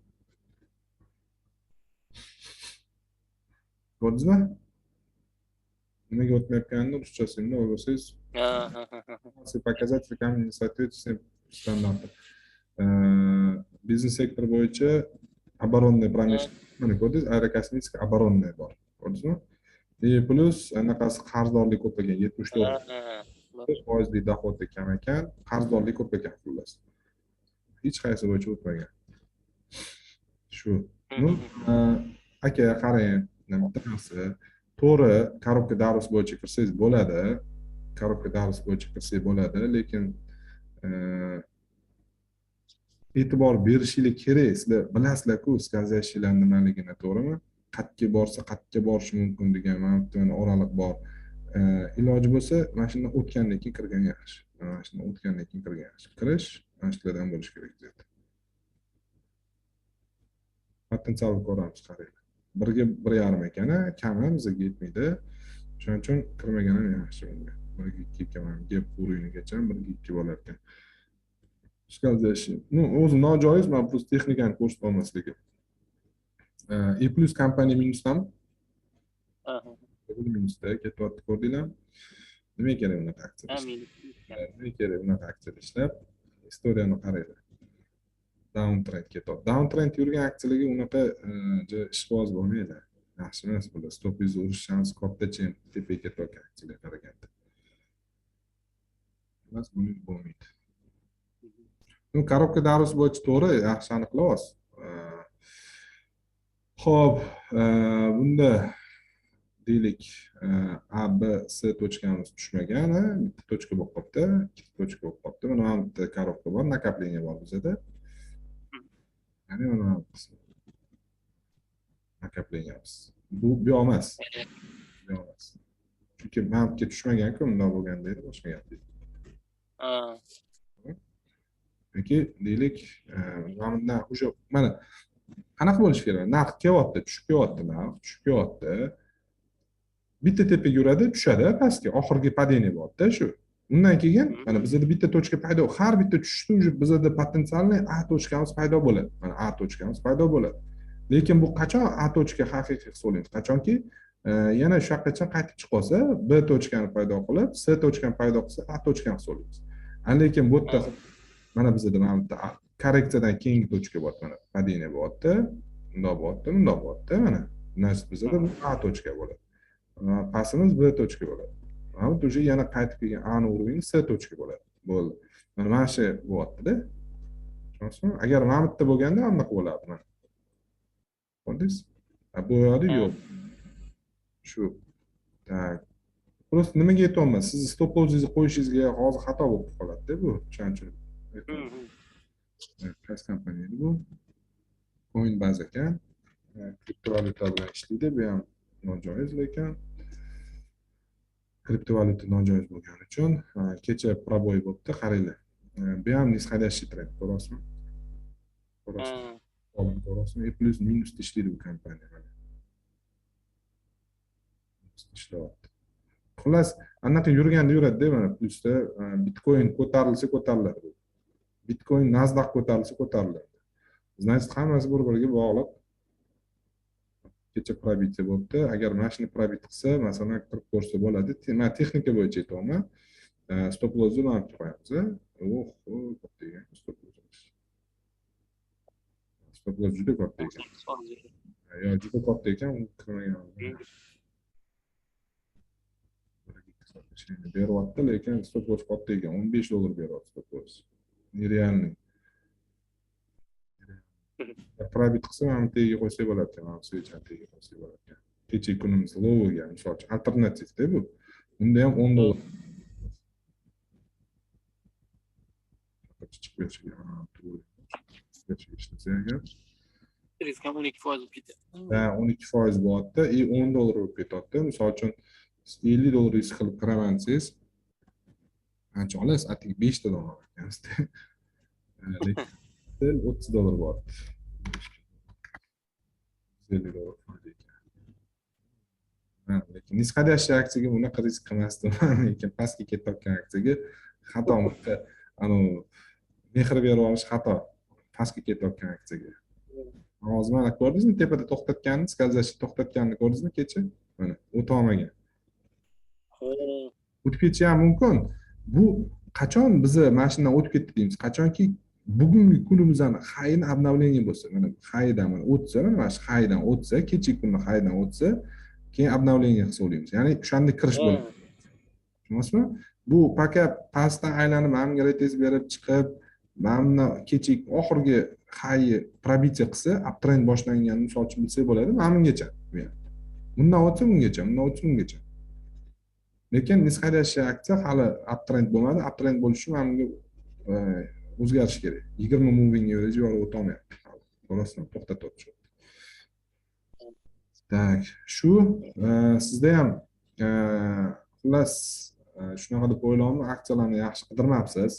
Ko'rdingizmi? Nimaga o'tmayotganini ruschasini o'rgansangiz, если показатели камень не соответствует всем стандартам. Biznes sektor bo'yicha оборонная промышленность, mana ko'rdingiz, aerokosmetika оборонная bor. Ko'rdingizmi? Plus anaqasi qarzdorlik ko'p ekan, 74% doxodi kam ekan, qarzdorlik ko'p ekan xullas. Hech qaysi bo'yicha o'tmagan. Shu. Ну, aka qarang, bittasi to'g'ri, korobka darus bo'yicha kirsangiz bo'ladi. Korobka darus bo'yicha kirsangiz bo'ladi, lekin e'tibor berishingiz kerak. Sizlar bilasizlar-ku, skazashinglar nimaligini, to'g'rimi? Qayerga borsa, qayerga borishi mumkin degan mana oraliq bor. Iloji bo'lsa, mana shundan o'tgandan keyin kirgan yaxshi. Mana shundan o'tgandan keyin kirgan yaxshi. Kirish mana shulardan bo'lishi kerak deb. Potensial ko'ramiz, qaranglar. 1 ga 1,5 ekan, kami bizga yetmaydi. Shuning uchun kirmagan ham yaxshi bunga. 1 ga 2 ekan, gap uringacha 1 ga 2 bo'lar ekan. Skazashing. Ну, o'zi nojoiz, men plus texnikani ko'rsatib olmasligi. E plus kompaniya minusdami? Minusda ketyapti, ko'rdinglarmi? Nima kerak unaqa aksiya? Nima kerak unaqa aksiya ishlab? Istoriyani qaranglar. Downtrend ketyapti. Downtrend yurgan aksiyalarga unaqa ishqiboz bo'lmaydi. Yaxshi emas bular. Stopingizni urish shansi katta-chi, tepaga ketayotgan aksiyalarga qaraganda. Emas, buni bo'lmaydi. Ну, korobka darus bo'yicha to'g'ri, yaxshi aniqlayapsiz. Xo'p, bunda deylik, A, B, C tochkamiz tushmagan, bitta tochka bo'lib qolibdi, ikkita tochka bo'lib qolibdi. Mana bu bitta korobka bor, nakapleniya bor bizda. Ya'ni mana bu qism. Nakapleniyamiz. Bu emas. Bu emas. Chunki bankka tushmagan-ku, bunday bo'lganda edi, boshqa gap deydi. Yoki deylik, mana o'sha mana qanaqa bo'lishi kerak? Narx kelyapti, tushib kelyapti, narx tushib kelyapti. Bitta tepaga yuradi, tushadi, pastga. Oxirgi padeniya bor-da shu. Undan keyin mana bizda bitta tochka paydo, har bitta tushishda уже bizda potensialniy A tochkamiz paydo bo'ladi. Mana A tochkamiz paydo bo'ladi. Lekin bu qachon A tochka haqiqiy hisoblaymiz? Qachonki yana shu yoqqacha qaytib chiqsa, B tochkani paydo qilib, C tochkani paydo qilsa, A tochkani hisoblaymiz. Lekin bu yerda mana bizda mana bitta korreksiyadan keyingi tochka bor, mana padeniya bo'lyapti, bundoq bo'lyapti, bundoq bo'lyapti, mana. Значит, bizda bu A tochka bo'ladi. Pastimiz B tochka bo'ladi. Mana bu уже yana qaytib kelgan A ni uroving C tochka bo'ladi. Bo'ldi. Mana shu bo'lyapti-da. Tushundingizmi? Agar mana bitta bo'lganda anaqa bo'lardi mana. Ko'rdingiz? Bu yo'qdi, yo'q. Shu. Tak. Просто nimaga aytayapman? Siz stop lossingizni qo'yishingizga hozir xato bo'lib qoladi-da bu. Tushunchim. Qaysi kompaniya edi bu? Coinbase ekan. Kriptovalyuta bilan ishlaydi, bu ham nojoiz, lekin kriptovalyuta nojoiz bo'lgani uchun kecha proboy bo'libdi, qaranglar. Bu ham nisxadashli trend, ko'rasizmi? Ko'rasizmi? Plus minusda ishlaydi bu kompaniya. Ishlayapti. Xullas, anaqa yurganda yuradi-da, mana plusda Bitcoin ko'tarilsa ko'tariladi. Bitcoin Nasdaq ko'tarilsa ko'tariladi. Значит, hammasi bir-biriga bog'liq. Kecha probitya bo'libdi. Agar mashina probit qilsa, masalan, kirib ko'rsa bo'ladi. Men texnika bo'yicha aytaman. Stop lossni ham qo'yamiz. Katta ekan stop loss. Stop loss juda katta ekan. Yo, juda katta ekan, u kirmagan. Beryapti, lekin stop loss katta ekan. $15 beryapti stop loss. Nerealniy. Probit qilsa, mana tagiga qo'ysa bo'ladi ekan, mana shu tagiga qo'ysa bo'ladi ekan. Kecha kunimiz lowiga, misol uchun, alternativ-da bu. Bunda ham $10. Chiqib berishiga, to'g'ri. Ishlasa agar. Risk ham 12% bo'lib ketadi. Ha, 12% bo'lyapti, $10 bo'lib ketadi. Misol uchun, $50 risk qilib kiraman desangiz, ancha olasiz, atigi $5 ekansiz-da. Lekin $30 bor. $50 foyda ekan. Lekin nisxadashli aksiyaga bunaqa risk qilmasdim. Lekin pastga ketayotgan aksiyaga xato mehr berib olish xato. Pastga ketayotgan aksiyaga. Hozir mana ko'rdingizmi, tepada to'xtatganini, скользящий to'xtatganini ko'rdingizmi kecha? Mana o'ta olmagan. O'tib ketishi ham mumkin. Bu qachon bizni mashinadan o'tib ketdi deymiz? Qachonki bugungi kunimizdan hayni обновление bo'lsa, mana haydan mana o'tsa, mana shu haydan o'tsa, kechki kunni haydan o'tsa, keyin обновление qilsa o'ylaymiz. Ya'ni o'shanda kirish bo'ladi. Tushundingizmi? Bu paka pastdan aylanib, menga retest berib chiqib, mana kechki oxirgi hayni probitsiya qilsa, uptrend boshlanganini misol uchun bilsak bo'ladi. Mana bungacha. Bundan o'tsa bungacha, bundan o'tsa bungacha. Lekin nisxadashli aksiya hali uptrend bo'lmadi. Uptrend bo'lish uchun menga o'zgarish kerak. 20 moving average yorib o'tolmayapti. To'g'risini to'xtatib o'tishdi. Tak, shu sizda ham xullas shunaqa deb o'ylayman, aksiyalarni yaxshi qidirmabsiz.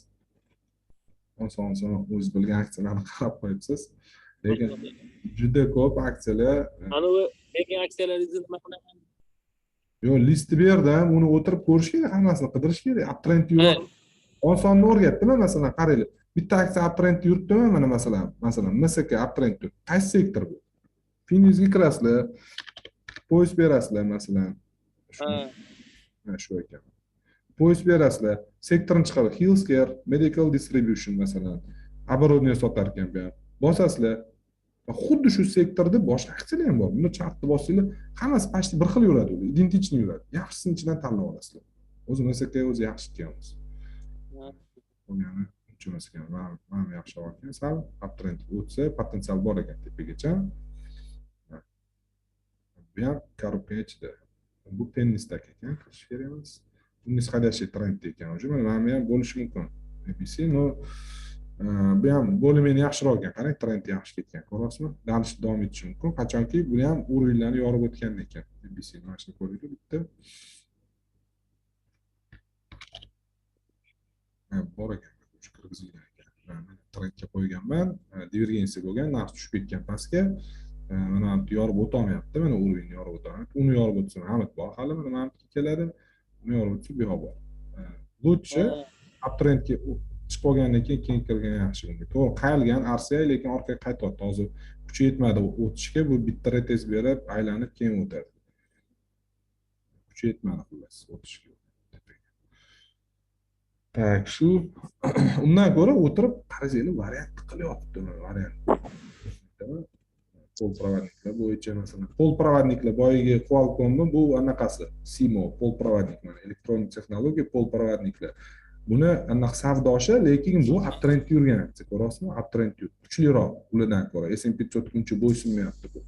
Oson o'z bilgan aksiyalarni qarab qo'yibsiz. Lekin juda ko'p aksiyalar Anavi lekin aksiyalaringizni nima qilaman? Yo'q, listi berdim, uni o'tirib ko'rish kerak, hammasini qidirish kerak. Uptrend yo'q. Osonni o'rgatdimi, masalan, qaranglar. Bitta aksiya uptrend yuribdimi, mana masalan, MSK uptrend yuribdi. Qaysi sektor bu? Finizga kirasizlar, poyez berasizlar, masalan. Shu ekan. Poyez berasizlar, sektorni chiqarib, healthcare, medical distribution masalan, оборудование sotar ekan bu ham. Bosasizlar. Xuddi shu sektorda boshqa aksiyalar ham bor. Buni chartni bossanglar, hammasi почти bir xil yuradi, identichni yuradi. Yaxshisini ichidan tanlab olasizlar. O'zi MSK o'zi yaxshi ekanmiz. Ya'ni uncha emas ekan. Men yaxshi olgan, sal uptrend o'tsa, potensial bor ekan tepagacha. Bu ham korrupsiya ichida. Bu tennisda ekan, qilish kerak emas. Bu nisxadashli trend ekan. O'sha mana ham bo'lishi mumkin. ABC no bu ham bo'limining yaxshiroq ekan. Qarang, trend yaxshi ketgan. Ko'ryapsizmi? Dalishni davom etishi mumkin. Qachonki buni ham urinlarni yorib o'tgan ekan. ABC mana shuni ko'ringlar bitta. Bor ekan. Shu kirgizilgan ekan. Mana trendga qo'yganman. Divergensiya bo'lgan, narx tushib ketgan pastga. Mana yorib o'tolmayapti. Mana urinni yorib o'tolmayapti. Uni yorib o'tsa ham bor. Hali mana keladi. Uni yorib o'tsa bu yoq bor. Lutchi uptrendga chiqib olgandan keyin kirgan yaxshi bunga. To'g'ri, qayilgan RSI, lekin orqaga qaytyapti. Hozir kuchi yetmadi o'tishga, bu bitta retest berib, aylanib keyin o'tadi. Kuchi yetmadi xullas o'tishga. Tak, shu undan ko'ra o'tirib qarasanglar, variant qilyapti, variant. Polprovodniklar bo'yicha masalan, polprovodniklar boyagi Qualcomm'ning bu anaqasi, SIMO, polprovodnik, mana elektronik texnologiya polprovodniklar. Buni anaqa savdoshi, lekin bu uptrend yurgan aksiya, ko'ryapsizmi? Uptrend yurdi. Kuchliroq ulardan ko'ra S&P 500 uncha bo'ysunmayapti bu.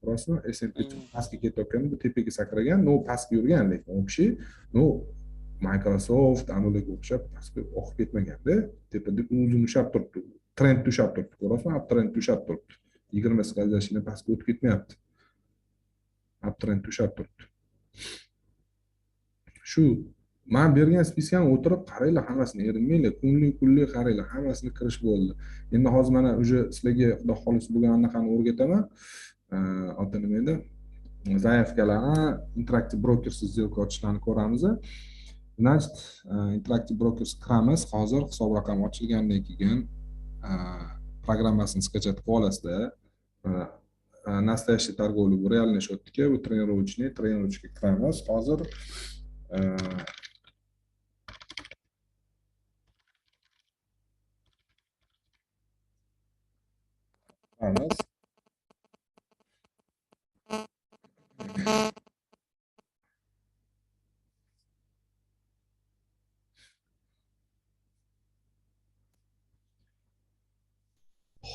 Ko'ryapsizmi? S&P pastga ketayotgan, bu tepaga sakragan, no pastga yurgan, lekin u kishi no Microsoft anularga o'xshab pastga oqib ketmaganda, tepada uzun ushab turibdi. Trend tushab turibdi, ko'ryapsizmi? Uptrend tushab turibdi. 20 скользящий pastga o'tib ketmayapti. Uptrend tushab turibdi. Shu men bergan speskan o'tirib qaranglar, hammasini erinmanglar, kunli qaranglar, hammasini kirish bo'ldi. Endi hozir mana o'sha sizlarga xudo xolis bo'lgan anaqani o'rgataman. Ota nima edi? Zaявkalarni Interactive Brokers сделка ochishlarni ko'ramiz. Значит, Interactive Brokers kiramiz. Hozir hisob raqam ochilgandan keyin programmasini skачать qilib olasizlar. Настоящий торговля, bu реальный счетga, bu тренировочный kiramiz. Hozir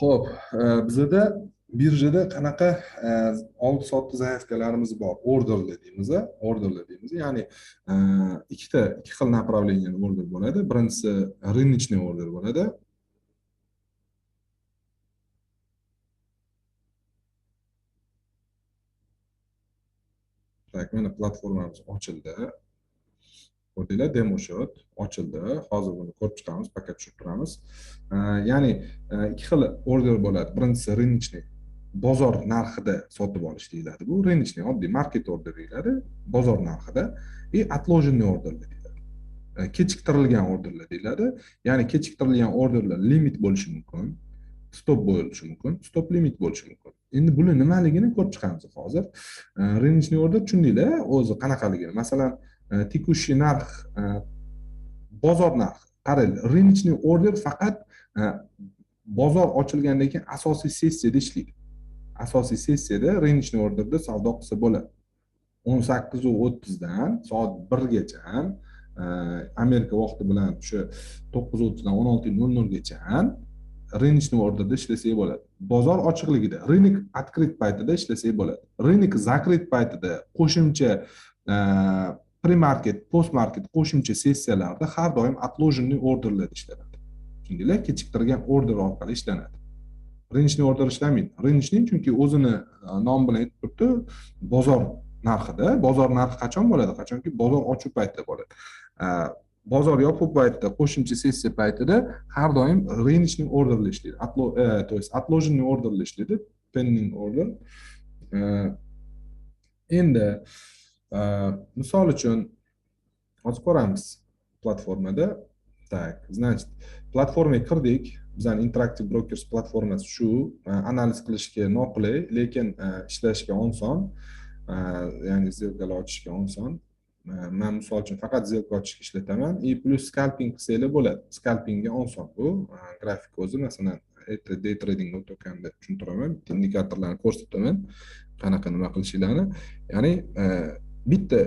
Xo'p, bizda birjada qanaqa oldi sotdi zaявkalarimiz bor? Orderlar deymiz. Ya'ni ikki xil направлениеni order bo'ladi. Birinchisi рыночный order bo'ladi. Tak, mana platformamiz ochildi. Ko'rdinglar, demo shot ochildi. Hozir buni ko'rib chiqamiz, paket tushib turamiz. Ya'ni ikki xil order bo'ladi. Birinchisi рыночный, bozor narxida sotib olish deyiladi. Bu рыночный, oddiy market order deyiladi, bozor narxida. И отложенный order deyiladi. kechiktirilgan orderlar deyiladi. Ya'ni kechiktirilgan orderlar limit bo'lishi mumkin, stop bo'lishi mumkin, stop limit bo'lishi mumkin. Endi buni nimaligini ko'rib chiqamiz hozir. Рыночный order tushundinglar, o'zi qanaqaligini. Masalan, tekushi narx, bozor narxi. Qarang, рыночный order faqat bozor ochilgandan keyin asosiy sessiyada ishlaydi. Asosiy sessiyada рыночный orderda savdo qilsa bo'ladi. 18:30 dan soat 1 gacha, Amerika vaqti bilan o'sha 9:30 dan 16:00 gacha рыночный orderda ishlasak bo'ladi. Bozor ochiqligida, rынок открыт paytida ishlasak bo'ladi. Rынок закрыт paytida qo'shimcha pre-market, post-market qo'shimcha sessiyalarda har doim отложенный orderlar ishlanadi. Tushundinglar? Kechiktirgan order orqali ishlanadi. Рыночный order ishlamaydi. Рыночный chunki o'zini nom bilan aytib turibdi, bozor narxida. Bozor narxi qachon bo'ladi? Qachonki bozor ochiq paytda bo'ladi. Bozor yopiq paytda, qo'shimcha sessiya paytida har doim рыночный orderlar ishlaydi. То есть отложенный orderlar ishlaydi, pending order. Endi misol uchun hozir ko'ramiz platformada. Так, значит, platformaga kirdik. Bizning Interactive Brokers platformasi shu, analiz qilishga noqulay, lekin ishlashga oson. Ya'ni zilkalar ochishga oson. Men misol uchun faqat zilka ochishga ishlataman. Plus scalping qilsanglar bo'ladi. Scalpingga oson bu. Grafik o'zi, masalan, day trading o'tganda tushuntiraman, indikatorlarni ko'rsataman, qanaqa nima qilishinglarni. Ya'ni bitta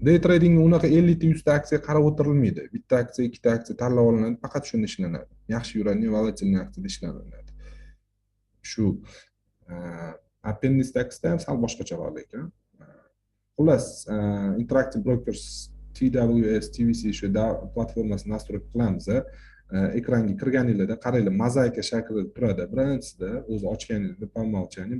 day tradingga unaqa 50 ta 100 ta aksiya qarab o'tirilmaydi. Bitta aksiya, ikkita aksiya tanlab olinadi, faqat shunda ishlanadi. Yaxshi yuradigan volatilniy aksiyada ishlanadi. Shu Appendix Tax'da ham sal boshqacharoq ekan. Xullas, Interactive Brokers TWS, TVC shu platformasini nastroy qilamiz. Ekranga kirganingizda qaranglar, mozaika shaklida turadi. Birinchisida o'zi ochganingizda pomolchani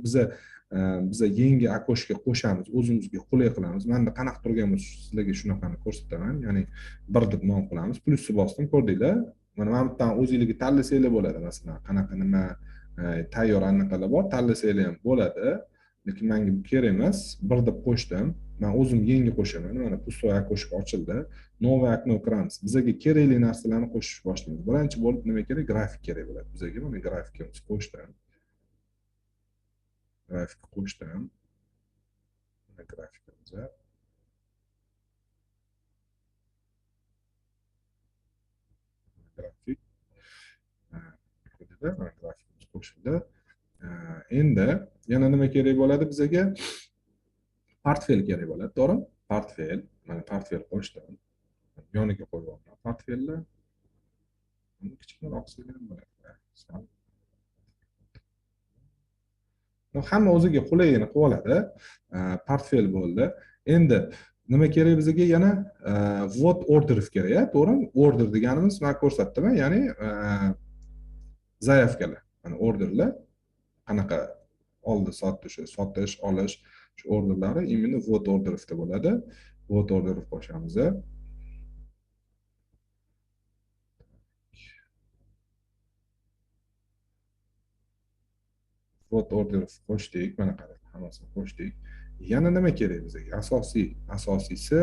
biz yangi akoshga qo'shamiz, o'zimizga qulay qilamiz. Menda qanaqa turgan bo'lsa, sizlarga shunaqani ko'rsataman. Ya'ni bir deb nom qilamiz. Plusni bosdim, ko'rdinglar? Mana bu yerdan o'zingizga tanlasanglar bo'ladi. Masalan, qanaqa nima tayyor anaqalar bor, tanlasanglar ham bo'ladi. Lekin menga bu kerak emas. Bir deb qo'shdim. Men o'zim yangi qo'shaman. Mana pustoy akoshga ochildi. Новое окно kiramiz. Bizga kerakli narsalarni qo'shish boshlaymiz. Birinchi bo'lib nima kerak? Grafik kerak bo'ladi. Bizga mana grafikimizni qo'shdim. Grafik qo'shdim. Mana grafikimiz. Grafik. Mana grafikimiz qo'shildi. Endi yana nima kerak bo'ladi bizga? Portfel kerak bo'ladi, to'g'rimi? Portfel. Mana portfel qo'shdim. Yoniga qo'yib portfelni. Buni kichikroq qilsam bo'ladi. Hamma o'ziga qulayini qilib oladi. Portfel bo'ldi. Endi nima kerak bizga? Yana vvod order kerak, to'g'rimi? Order deganimiz men ko'rsatdim, ya'ni zaявкаlar. Mana orderlar qanaqa oldi sotish, sotish, olish shu orderlari именно vvod orderda bo'ladi. Vvod order qo'shamiz. Vvod order qo'shdik, mana qarang, hammasini qo'shdik. Yana nima kerak bizga? Asosiysi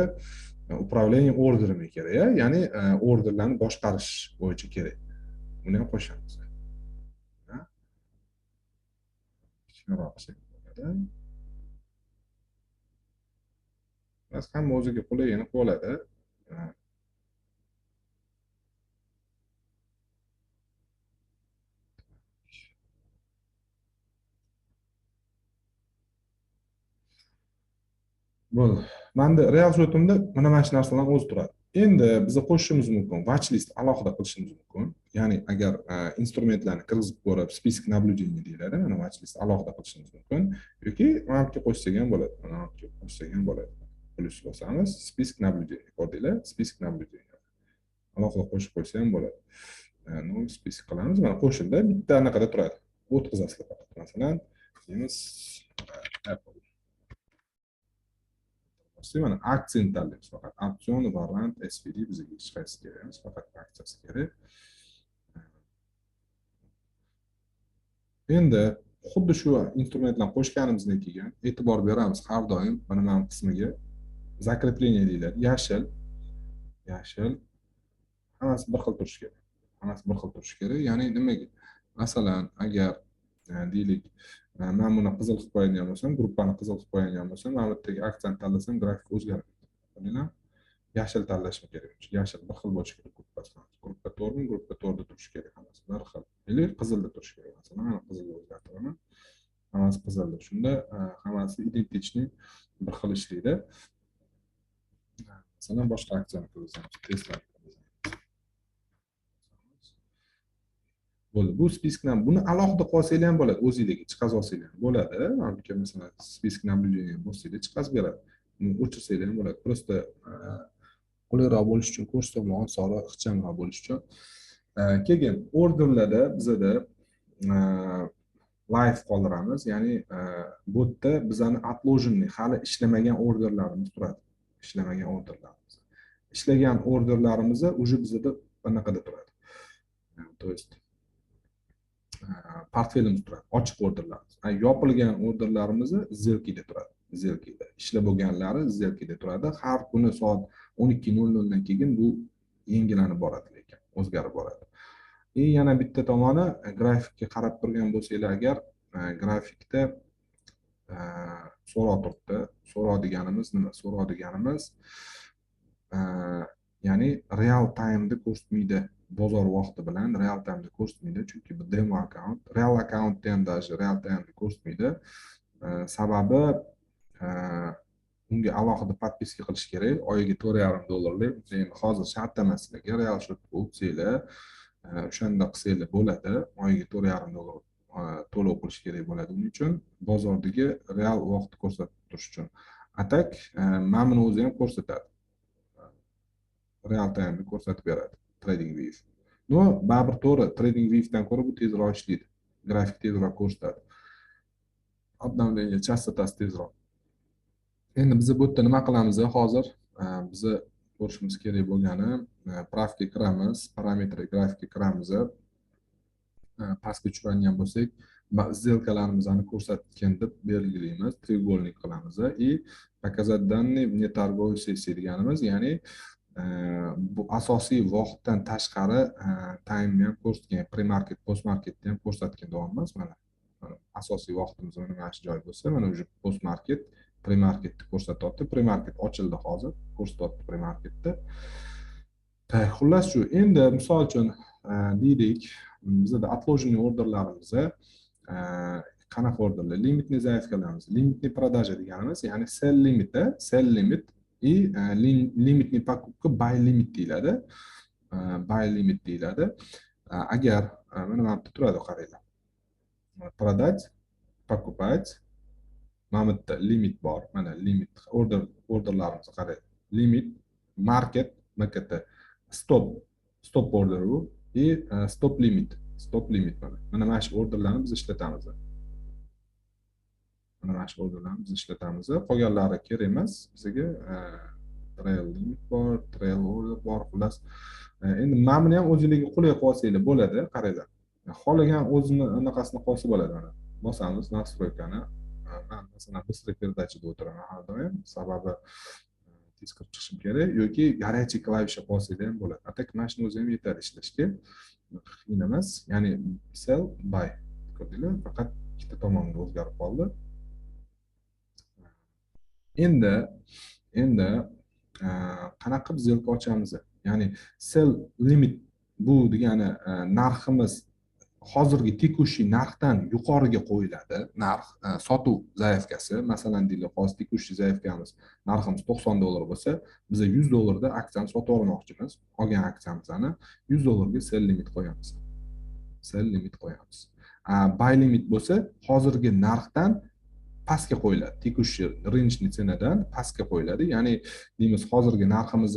управление orderimi kerak, ya'ni orderlarni boshqarish bo'yicha kerak. Buni ham qo'shamiz. Kichikroq bo'ladi. Bas hamma o'ziga qulayini qilib oladi. Bo'ldi. Menda real shotimda mana shu narsalar o'zi turadi. Endi biz qo'shishimiz mumkin, watchlist alohida qilishimiz mumkin. Ya'ni agar instrumentlarni kirgizib ko'rib, список наблюдений deyiladi, mana watchlist alohida qilishimiz mumkin yoki mana bu yerga qo'shsak ham bo'ladi. Mana bu yerga qo'shsak ham bo'ladi. Plus bosamiz, список наблюдений ko'rdinglar? Список наблюдений. Alohida qo'shib qo'ysa ham bo'ladi. Новый список qilamiz. Mana qo'shildi, bitta anaqada turadi. O'tkazasizlar faqat. Masalan, deymiz Apple. Mana aksiyani tanlaymiz faqat. Opsion, variant, SVD bizga hech qaysi kerak emas, faqat aksiyasi kerak. Endi xuddi shu instrumentlarni qo'shganimizdan keyin e'tibor beramiz har doim mana bu qismiga zakreplение deyiladi. Yashil. hammasi bir xil turishi kerak. Hammasi bir xil turishi kerak. Ya'ni nimaga? Masalan, agar deylik, men buni qizil qilib qo'yadigan bo'lsam, gruppani qizil qilib qo'yadigan bo'lsam, mana bu yerdagi aksent tanlasam, grafik o'zgaradi. Bilasizmi? Yashil tanlashim kerak. Yashil bir xil bo'lishi kerak gruppasi. Gruppa 4 gruppa 4 da turishi kerak hammasi bir xil. Yoki qizilda turishi kerak. Masalan, mana qizilga o'zgartiraman. Hammasi qizilda. Shunda hammasi identichni bir xil ishlaydi. Masalan, boshqa aksiyani ko'rsam, testlar bo'ldi. Bu spiskdan buni alohida qolsanglar ham bo'ladi. O'zingizga chiqazib olsanglar ham bo'ladi. Yoki masalan, spisk naблюдение bo'lsangiz chiqazib beradi. Buni o'chirsanglar ham bo'ladi. Просто qulayroq bo'lish uchun, ko'rsatma osonroq, ixchamroq bo'lish uchun. Keyin orderlarda bizada live qoldiramiz. Ya'ni bu yerda bizani отложенный hali ishlamagan orderlarimiz turadi. Ishlamagan orderlarimiz. Ishlagan orderlarimiz уже bizada bunaqada turadi. То есть portfelimiz turadi, ochiq orderlarimiz. Yopilgan orderlarimiz zelkida turadi. Zelkida. Ishlab bo'lganlari zelkida turadi. Har kuni soat 12:00 dan keyin bu yangilanib boradi, lekin o'zgarib boradi. Yana bitta tomoni, grafikka qarab turgan bo'lsanglar agar, grafikda so'roq turibdi. So'roq deganimiz nima? So'roq deganimiz ya'ni real time'da ko'rsatmaydi. Bozor vaqti bilan real time'da ko'rsatmaydi, chunki bu demo account. Real accountda ham даже real time'da ko'rsatmaydi. Sababi unga alohida podpiska qilish kerak. Oyiga $4.5. Endi hozir shart emas sizlarga real shot o'tsanglar, o'shanda qilsanglar bo'ladi. Oyiga $4.5 to'lov qilish kerak bo'ladi. Uning uchun bozordagi real vaqt ko'rsatib turish uchun. Atak mana buni o'zi ham ko'rsatadi. Real time ko'rsatib beradi TradingView. No, baribir to'g'ri, TradingView dan ko'ra bu tezroq ishlaydi. Grafik tezroq ko'rsatadi. Obnovleniya chastotasi tezroq. Endi biz bu yerda nima qilamiz hozir? Biz ko'rishimiz kerak bo'lgani, pravga kiramiz, parametr grafikga kiramiz. Pastga tushiradigan bo'lsak, сделкаlarimizni ko'rsatgan deb belgilaymiz, треугольник qilamiz и показать данные вне торговой сессии deganimiz, ya'ni bu asosiy vaqtdan tashqari time ham ko'rsatgan, pre-market, post-marketni ham ko'rsatgan davomimiz. Mana asosiy vaqtimiz mana shu joy bo'lsa, mana o'sha post-market, pre-marketni ko'rsatyapti. Pre-market ochildi hozir, ko'rsatyapti pre-marketda. Xullas shu. Endi misol uchun deylik, bizda отложенный orderlarimiz qanaqa orderlar? Limitni zaifkalarimiz. Limitni продажа deganimiz, ya'ni sell limit и limitni покупка buy limit deyiladi. Buy limit deyiladi. Agar mana bu yerda turadi, qaranglar. Продать, покупать. Mana bu yerda limit bor. Mana limit orderlarimizni qarang. Limit, market, makata, stop order bu и stop limit mana shu orderlarni biz ishlatamiz. Mana shu orderlarni biz ishlatamiz. Qolganlari kerak emas bizga. Trail limit bor, trail order bor, xullas. Endi mana buni ham o'zingizga qulay qilsanglar bo'ladi, qaranglar. Xohlagan o'zini anaqasini qolsa bo'ladi. Mana bosamiz настройканы. Men masalan быстрый передачада o'tiraman har doim, sababi tez kirib chiqishim kerak yoki горячий klavisha qolsanglar ham bo'ladi. Atak mana shuni o'zi ham yetadi ishlashga. Qiyin emas. Ya'ni sell, buy. Ko'rdinglar? Faqat ikkita tomonga o'zgarib qoldi. Endi qanaqa biz zelka ochamiz? Ya'ni sell limit bu degani narximiz hozirgi tekushий narxdan yuqoriga qo'yiladi. Narx sotuv zaifkasi, masalan deylik, hozir tekushий zaifkamiz narximiz $90 bo'lsa, biz $100 da aksiyani sotib olmoqchimiz. Olgan aksiyamizni $100 ga sell limit qo'yamiz. Sell limit qo'yamiz. Buy limit bo'lsa, hozirgi narxdan pastga qo'yiladi. Tekushий range'ni cenadan pastga qo'yiladi. Ya'ni deymiz, hozirgi narximiz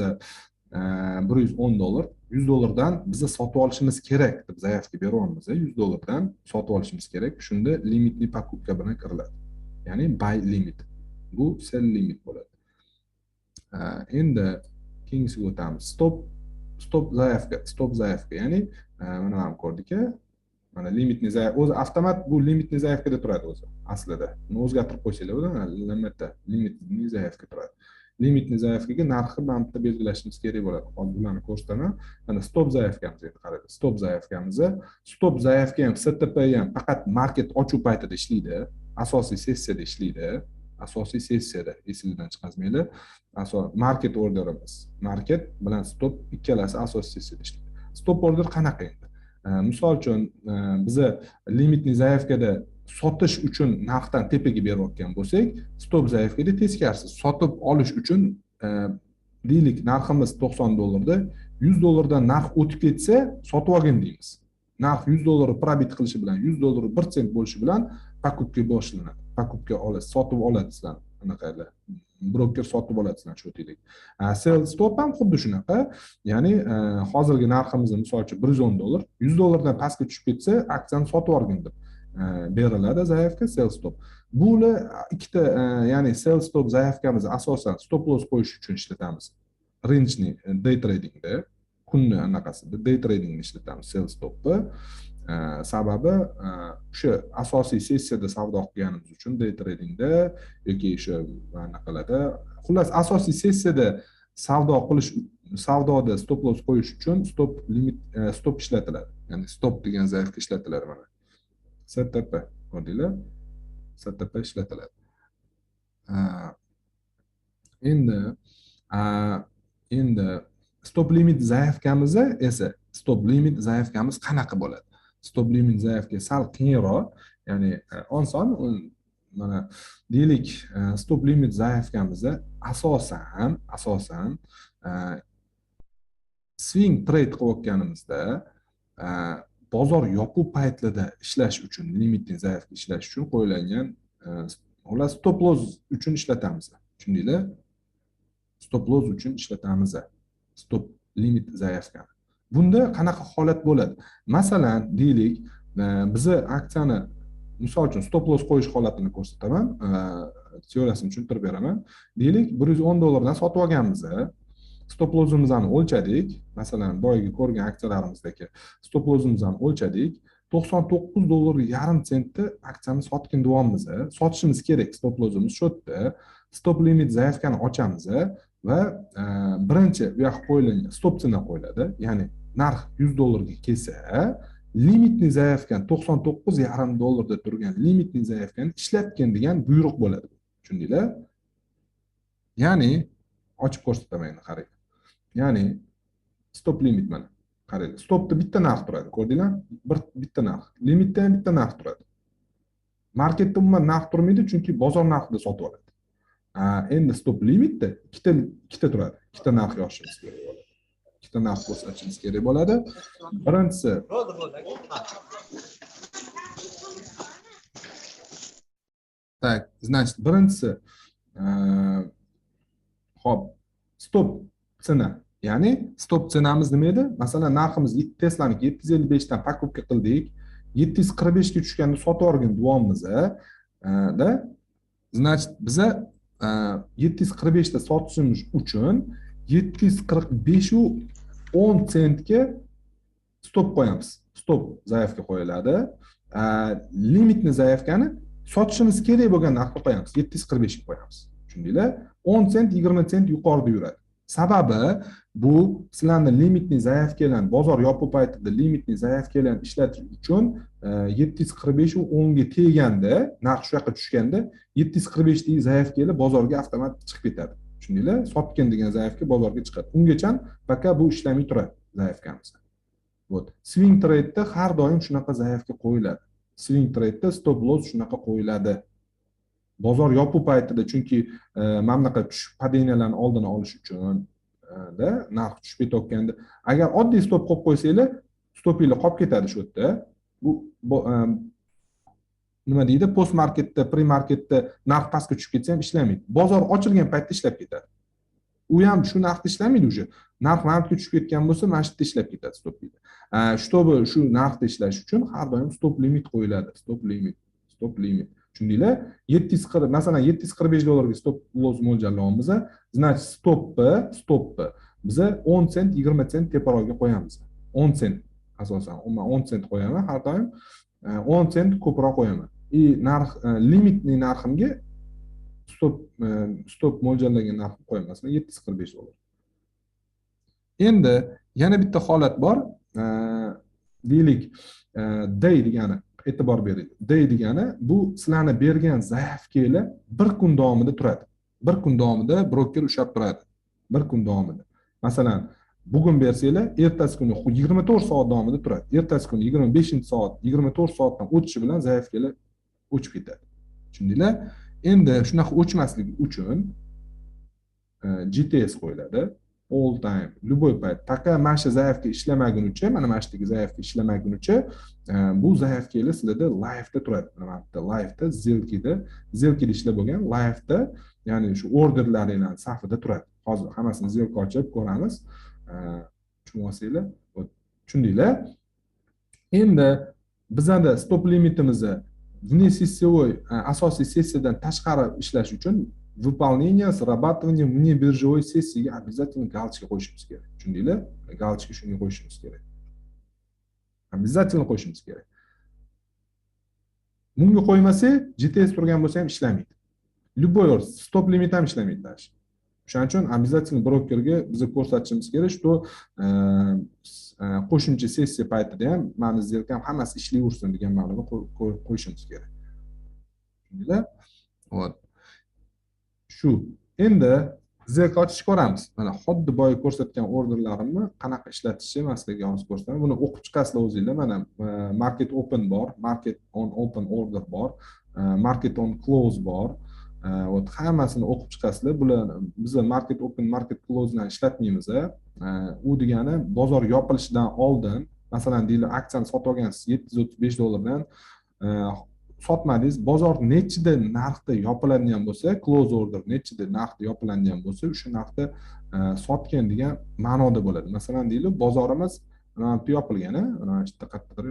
$110, $100 dan biz sotib olishimiz kerak deb zaifga beryapmiz. $100 dan sotib olishimiz kerak. Shunda limitli покупка bilan kiriladi. Ya'ni buy limit. Bu sell limit bo'ladi. Endi keyingisiga o'tamiz. Stop zaifga. Ya'ni mana ham ko'rdik-a. Mana limitni zaif, o'zi avtomat bu limitni zaifga turadi o'zi aslida. Buni o'zgartirib qo'ysanglar bo'ladi. Limitni zaifga turadi. limitni zaifligi narxni mana bu yerda belgilashimiz kerak bo'ladi. Hozir bularni ko'rsataman. Mana stop zaifkamiz endi qarang. Stop zaifga ham STP ham faqat market ochuv paytida ishlaydi. Asosiy sessiyada ishlaydi. Asosiy sessiyada esingizdan chiqazmanglar. Market orderimiz. Market bilan stop ikkalasi asosiy sessiyada ishlaydi. Stop order qanaqa endi? Misol uchun biza limitni zaifkada sotish uchun narxdan tepaga berayotgan bo'lsak, stop zaifkada teskarisi sotib olish uchun deylik narximiz $90 da $100 dan narx o'tib ketsa sotib olgin deymiz. Narx $100 probit qilishi bilan $100 1 sent bo'lishi bilan покупка boshlanadi. Покупка olasiz, sotib olasizlar. Anaqalar. Broker sotib olasizlar shu deylik. Sell stop ham xuddi shunaqa. Ya'ni hozirgi narximiz misol uchun $110, $100 dan pastga tushib ketsa, aksiyani sotib olgin deb beriladi zaifka sell stop. Bular ikkita, ya'ni sell stop zaifkamiz asosan stop loss qo'yish uchun ishlatamiz. Range-ni day tradingda, kunni anaqasida day tradingni ishlatamiz sell stopni. Sababi o'sha asosiy sessiyada savdo qilganimiz uchun day tradingda yoki o'sha anaqalarda, xullas asosiy sessiyada savdo qilish, savdoda stop loss qo'yish uchun stop limit stop ishlatiladi. Ya'ni stop degan zaifga ishlatiladi mana. STP ko'rdinglar? STP ishlatiladi. Endi stop limit zaifkamiz esa stop limit zaifkamiz qanaqa bo'ladi? Stop limit zaifga sal qiyinroq, ya'ni oson mana deylik stop limit zaifkamiz asosan swing trade qilayotganimizda bozor yopiq paytlarda ishlash uchun, limitni zaifga ishlash uchun qo'yilgan ular stop loss uchun ishlatamiz. Tushundinglar? Stop loss uchun ishlatamiz. Stop limit zaifkani. Bunda qanaqa holat bo'ladi? Masalan, deylik, bizni aksiyani misol uchun stop loss qo'yish holatini ko'rsataman, teoriyasini tushuntirib beraman. Deylik, $110 dan sotib olganmiz. Stop lossimizni o'lchadik. Masalan, boyagi ko'rgan aksiyalarimizdagi stop lossimizni o'lchadik. $99.5 sentda aksiyani sotgan deyapmiz. Sotishimiz kerak, stop lossimiz shu yerda. Stop limit zaifkani ochamiz va birinchi bu yoqqa qo'yilgan stop sena qo'yiladi. Ya'ni narx $100 ga kelsa, limitni zaifkan $99.5 da turgan limitni zaifkani ishlatgan degan buyruq bo'ladi. Tushundinglar? Ya'ni ochib ko'rsataman endi qarang. Ya'ni stop limit mana. Qarang, stopda bitta narx turadi, ko'rdinglar? Bitta narx. Limitda ham bitta narx turadi. Marketda umuman narx turmaydi, chunki bozor narxida sotib oladi. Endi stop limitda ikkita turadi. Ikkita narx yozishimiz kerak bo'ladi. Ikkita narx ko'rsatishimiz kerak bo'ladi. Birinchisi tak, значит, birinchisi hop, stop sena. Ya'ni stop senamiz nima edi? Masalan, narximiz Tesla'niki 755 dan покупка qildik. 745 ga tushganda sotib olgan deyapmiz da. Значит, biza 745 da sotishimiz uchun 745.10 sentga stop qo'yamiz. Stop zaifga qo'yiladi. Limitni zaifkani sotishimiz kerak bo'lgan narxga qo'yamiz. 745 ga qo'yamiz. Tushundinglar? 10 sent, 20 sent yuqorida yuradi. Sababi bu sizlarning limitni zaif kelgan, bozor yopiq paytida limitni zaif kelgan ishlatish uchun 745.10 ga teganda, narx shu yoqqa tushganda 745 dagi zaif kelib bozorga avtomatik chiqib ketadi. Tushundinglar? Sotgan degan zaifga bozorga chiqadi. Ungacha faqat bu ishlamay turadi zaifkamiz. Вот. Swing trade'da har doim shunaqa zaifga qo'yiladi. Swing trade'da stop loss shunaqa qo'yiladi. Bozor yopiq paytida, chunki mana bunaqa tushib padeniyalarni oldini olish uchun da narx tushib ketayotganda, agar oddiy stop qo'yib qo'ysanglar, stopinglar qolib ketadi shu yerda. Bu nima deydi? Post marketda, pre marketda narx pastga tushib ketsa ham ishlamaydi. Bozor ochilgan paytda ishlab ketadi. U ham shu narxda ishlamaydi o'sha. Narx marketga tushib ketgan bo'lsa, mana shu yerda ishlab ketadi stopinglar. Чтобы shu narxda ishlash uchun har doim stop limit qo'yiladi. Stop limit. Tushundinglar? 740, masalan $745 ga stop loss mo'ljallayapmiz. Значит, stopni biz 10 sent, 20 sent teparoqga qo'yamiz. 10 sent asosan. 10 sent qo'yaman har doim. 10 sent ko'proq qo'yaman. Narx limitni narximga stop mo'ljallangan narxni qo'yaman, masalan 745 dollar. Endi yana bitta holat bor. Deylik, day degani, e'tibor bering. Day degani bu sizlarni bergan zaявкanglar bir kun davomida turadi. Bir kun davomida broker ushlab turadi. Bir kun davomida. Masalan, bugun bersanglar, ertasi kuni 24 soat davomida turadi. Ertasi kuni 25-soat, 24 soatdan o'tishi bilan zaявкanglar o'chib ketadi. Tushundinglar? Endi shunaqa o'chmasligi uchun GTS qo'yiladi. All time, любой payt. Taqa mana shu zaявка ishlamagunicha, mana mana shu zaявка ishlamagunicha, bu zaявкanglar sizlarda live'da turadi. Mana bu live'da, zelkida ishlab bo'lgan live'da, ya'ni shu orderlaringlar safida turadi. Hozir hammasini zelka ochib ko'ramiz. Tushunasizlar? Tushundinglar? Endi bizda stop limitimizni vне сессиевой, asosiy sessiyadan tashqari ishlash uchun выполнение срабатывания вне биржевой сессиga обязательно галочка qo'yishimiz kerak. Tushundinglar? Галочка shunga qo'yishimiz kerak. Обязательно qo'yishimiz kerak. Bunga qo'ymasa, GTS turgan bo'lsa ham ishlamaydi. Любой stop limit ham ishlamaydi. Shuning uchun обязательно brokerga biz ko'rsatishimiz kerak, что qo'shimcha sessiya paytida ham mani zelkam hammasi ishlayversin degan ma'noda qo'yishimiz kerak. Tushundinglar? Xo'p. Shu. Endi zelka ochib ko'ramiz. Mana xuddi boya ko'rsatgan orderlarimni qanaqa ishlatishni masalaga hozir ko'rsataman. Buni o'qib chiqasizlar o'zingizlar. Mana market open bor, market on open order bor, market on close bor. Hammasini o'qib chiqasizlar. Bular biz market open, market close bilan ishlatmaymiz. U degani bozor yopilishidan oldin, masalan deylik, aksiyani sotib olgansiz 735 dollardan sotmadingiz, bozor nechida narxda yopiladigan bo'lsa, close order nechida narxda yopiladigan bo'lsa, o'sha narxda sotgan degan ma'noda bo'ladi. Masalan deylik, bozorimiz mana bu yopilgan, mana shu yerda qayerdadir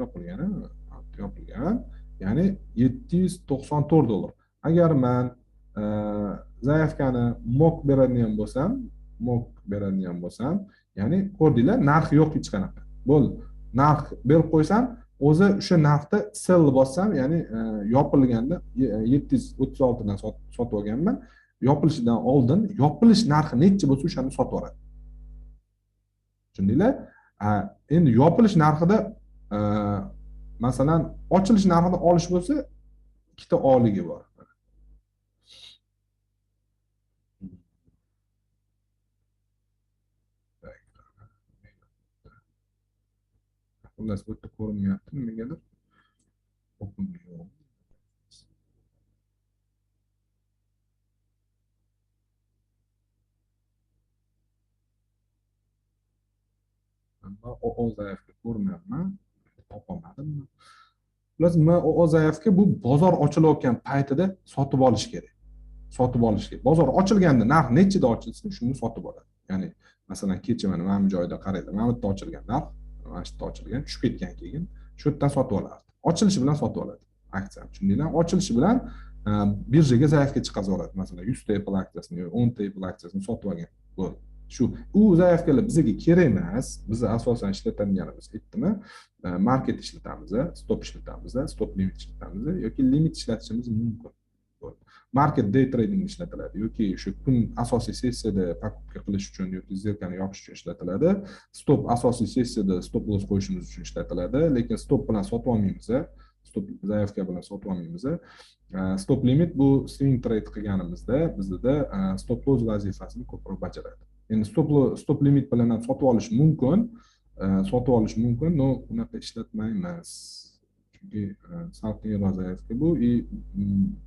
yopilgan, ya'ni 794 dollar. Agar men zaявкani mock beradigan bo'lsam, ya'ni ko'rdinglar, narx yo'q hech qanaqa. Bo'ldi. Narx berib qo'ysam, o'zi o'sha narxda sell bossam, ya'ni yopilganda 736 dan sotib olganman. Yopilishidan oldin yopilish narxi necha bo'lsa o'shani sotib oladi. Tushundinglar? Endi yopilish narxida masalan ochilish narxida olish bo'lsa, ikkita oligi bor. Xullas bu yerda ko'rinmayapti nimagadir. O zaявка ko'rmayapman. Topolmadim. Xullas o zaявка bu bozor ochilayotgan paytida sotib olish kerak. Bozor ochilganda narx nechida ochilsa, shuni sotib oladi. Ya'ni masalan kecha mana bu joyda qaranglar. Mana bu yerda ochilgan narx, mana shu yerda ochilgan, tushib ketgan keyin shu yerdan sotib oladi. Ochilishi bilan sotib oladi aksiyani. Tushundinglar? Ochilishi bilan birjaga zaявка chiqazib oladi. Masalan 100 ta Apple aksiyasini yoki 10 ta Apple aksiyasini sotib olgan. Bo'ldi. Shu u zaявкаlar bizga kerak emas. Biz asosan ishlatadiganimiz aytdimmi? Market ishlatamiz, stop ishlatamiz, stop limit ishlatamiz yoki limit ishlatishimiz mumkin. Market day trading ishlatiladi yoki shu kun asosiy sessiyada покупка qilish uchun yoki zelkani yopish uchun ishlatiladi. Stop asosiy sessiyada stop loss qo'yishimiz uchun ishlatiladi, lekin stop bilan sotib olmaymiz. Stop zaявка bilan sotib olmaymiz. Stop limit bu swing trade qilganimizda bizda stop loss vazifasini ko'proq bajaradi. Endi stop limit bilan ham sotib olish mumkin, no unaqa ishlatmaymiz. Chunki salqinroq zaявка bu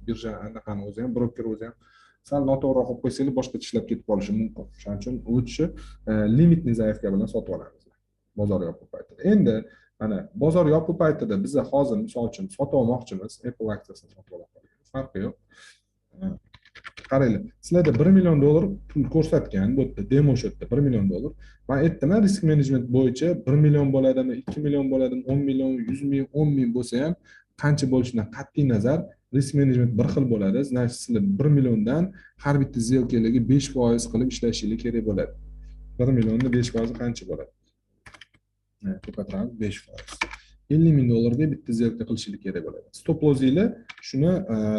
birja anaqani o'zi ham, broker o'zi ham sal noto'g'ri qilib qo'ysanglar boshqa ishlab ketib qolishi mumkin. Shuning uchun o'tishi limitni zaявка bilan sotib olamiz bozor yopiq paytida. Endi mana bozor yopiq paytida biz hozir misol uchun sotib olmoqchimiz, Apple aksiyasini sotib olamiz. Farqi yo'q. Qaranglar, sizlarda 1 million dollar pul ko'rsatgan, bu yerda demo shotda 1 million dollar. Men aytdim, risk management bo'yicha 1 million bo'ladimi, 2 million bo'ladimi, 10 million, 100 ming, 10 ming bo'lsa ham qancha bo'lishidan qat'iy nazar risk management bir xil bo'ladi. Значит, sizlar 1 milliondan har bitta zelkalarga 5% qilib ishlashingiz kerak bo'ladi. 1 millionda 5% qancha bo'ladi? Ko'paytiramiz 5%. 50 ming dollarga bitta сделка qilishingiz kerak bo'ladi. Stop lossingiz shuni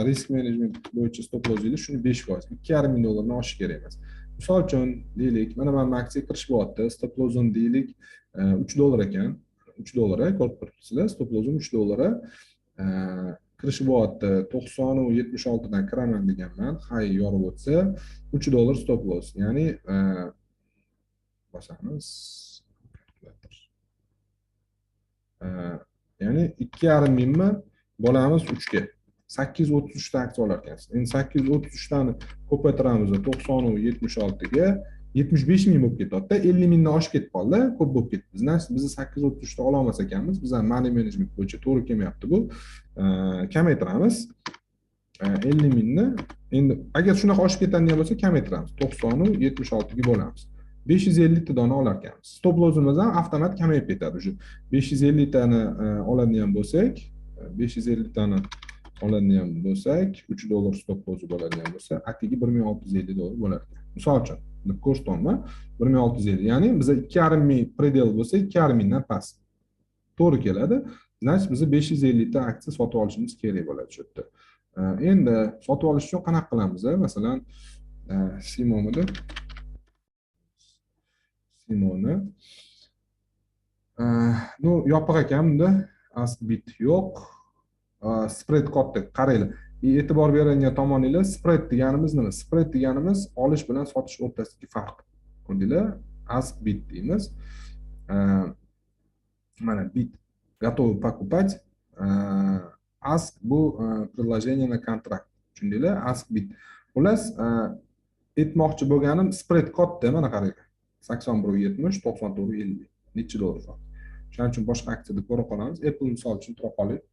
risk management bo'yicha stop lossingiz shuni 5%, 2,5 ming dollardan oshishi kerak emas. Misol uchun deylik, mana men aksiya kirishibdi, stop lossim deylik $3 ekan. $3 ko'rib turibsizlar, stop lossim $3. Kirishibdi 90.76 dan kiraman deganman. Hay yorib o'tsa $3 stop loss. Ya'ni bosamiz. Ya'ni 2,5 mingmi bo'lamiz 3 ga. 833 ta aksiya olar ekansiz. Endi 833 tani ko'paytiramiz 90.76 ga 75 ming bo'lib ketadi-da, 50 mingdan oshib ketib qoldi, ko'p bo'lib ketdi. Biz 833 ta ola olmas ekanmiz. Biz money management bo'yicha to'g'ri kelmayapti bu. Kamaytiramiz. 50 mingni endi agar shunaqa oshib ketadigan bo'lsa kamaytiramiz. 90.76 ga bo'lamiz. 550 ta dona olar ekanmiz. Stop lossimiz ham avtomat kamayib ketadi. Shu 550 tani oladigan bo'lsak, 550 tani oladigan bo'lsak, $3 stop loss bo'ladigan bo'lsa, atigi $1650 bo'lar ekan. Misol uchun, deb ko'rsatyapman, 1650. Ya'ni bizga 2,5 ming predel bo'lsa, 2,5 mingdan past. To'g'ri keladi. Значит, biz 550 ta aksiya sotib olishimiz kerak bo'ladi shu yerda. Endi sotib olish uchun qanaqa qilamiz? Masalan, Simonida Simoni. No, yopiq ekan bunda. Ask bit yo'q. Spread katta, qaranglar. E'tibor beradigan tomoningiz, spread deganimiz nima? Spread deganimiz olish bilan sotish o'rtasidagi farq. Ko'rdinglar? Ask bit deymiz. Mana bit готовы покупать. Ask bu предложение на контракт. Tushundinglar? Ask bit. Xullas, aytmoqchi bo'lganim spread katta, mana qaranglar. 81.70, 94.50. Necha dollar farq. Shuning uchun boshqa aksiyada ko'ra qolamiz. Apple misol uchun tura qolaylik.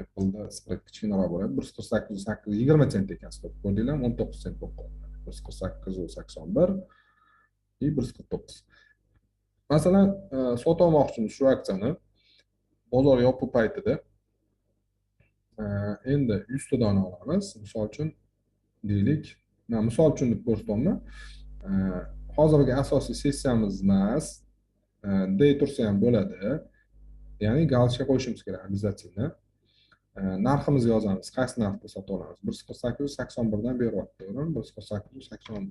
Apple'da spread kichkinaroq bo'ladi. 1.48 20 sent ekan stop. Ko'rdinglar, 19 sent bo'lib qoldi. 1.81 и 1.49. Masalan, sota olmoqchimiz shu aksiyani bozor yopiq paytida. Endi 100 ta dona olamiz. Misol uchun deylik, men misol uchun deb ko'rsatyapman. Hozirgi asosiy sessiyamiz emas, day tursa ham bo'ladi. Ya'ni galочка qo'yishimiz kerak обязательно. Narximizni yozamiz. Qaysi narxda sotib olamiz? 1.81 dan beryapti, to'g'rimi? 1.81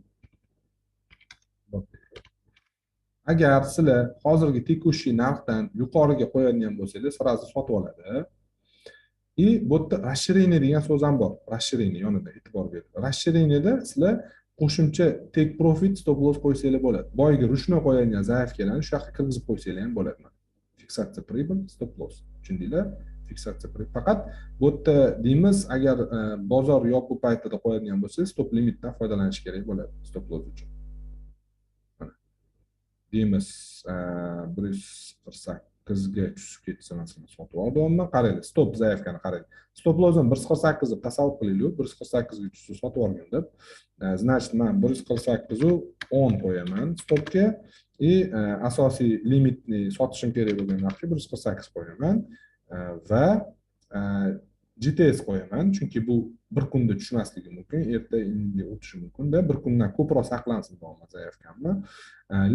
Agar sizlar hozirgi tekushi narxdan yuqoriga qo'yadigan bo'lsangiz, sразу sotib oladi. И bu yerda расширение degan so'z ham bor. Расширение yonida e'tibor bering. Расширениеda sizlar qo'shimcha take profit stop loss qo'ysanglar bo'ladi. Boyga ruchnoy qo'yadigan zaifkalarni shu yoqqa kirgizib qo'ysanglar ham bo'ladi. Fiksatsiya прибыль, stop loss. Tushundinglar? Fiksatsiya pribılь. Faqat bu yerda deymiz, agar bozor yopiq paytida qo'yadigan bo'lsangiz, stop limitdan foydalanish kerak bo'ladi stop loss uchun. Deymiz, 148 ga tushib ketsa masalan sotib oldim. Qaranglar, stop zaifkani qaranglar. Stop loss'im 148 deb tasavvur qilaylik, 148 ga tushsa sotib olgan deb. Значит, men 148 u 10 qo'yaman stopga и asosiy limitni sotishim kerak bo'lgan narxga 148 qo'yaman va GTS qo'yaman, chunki bu bir kunda tushmasligi mumkin, erta indinga o'tishi mumkin da, bir kundan ko'proq saqlansin bo'lmasa zaifkamni.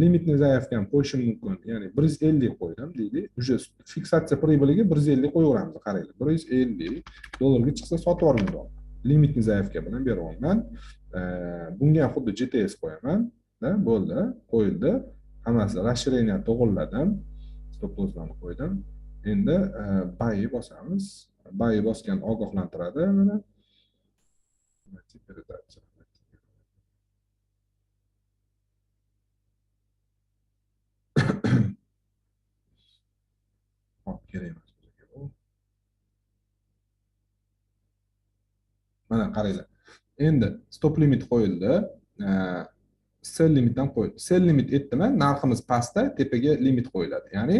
Limitni zaifkam qo'yishim mumkin, ya'ni 150 qo'ydim deylik. Уже fiksatsiya pribyl'iga 150 qo'yaveramiz, qaranglar. 150 dollarga chiqsa sotib olmayman. Limitni zaifka bilan beryapman. Bunga ham xuddi GTS qo'yaman, da, bo'ldi, qo'yildi. Hammasi расширение to'g'riladim. Stop losslarni qo'ydim. Endi buy bosamiz. Buy bosgan ogohlantiradi mana. Hop, kerak emas bizga bu. Mana qaranglar. Endi stop limit qo'yildi. Sell limitdan qo'yildi. Sell limit aytdimi? Narximiz pastda, tepaga limit qo'yiladi. Ya'ni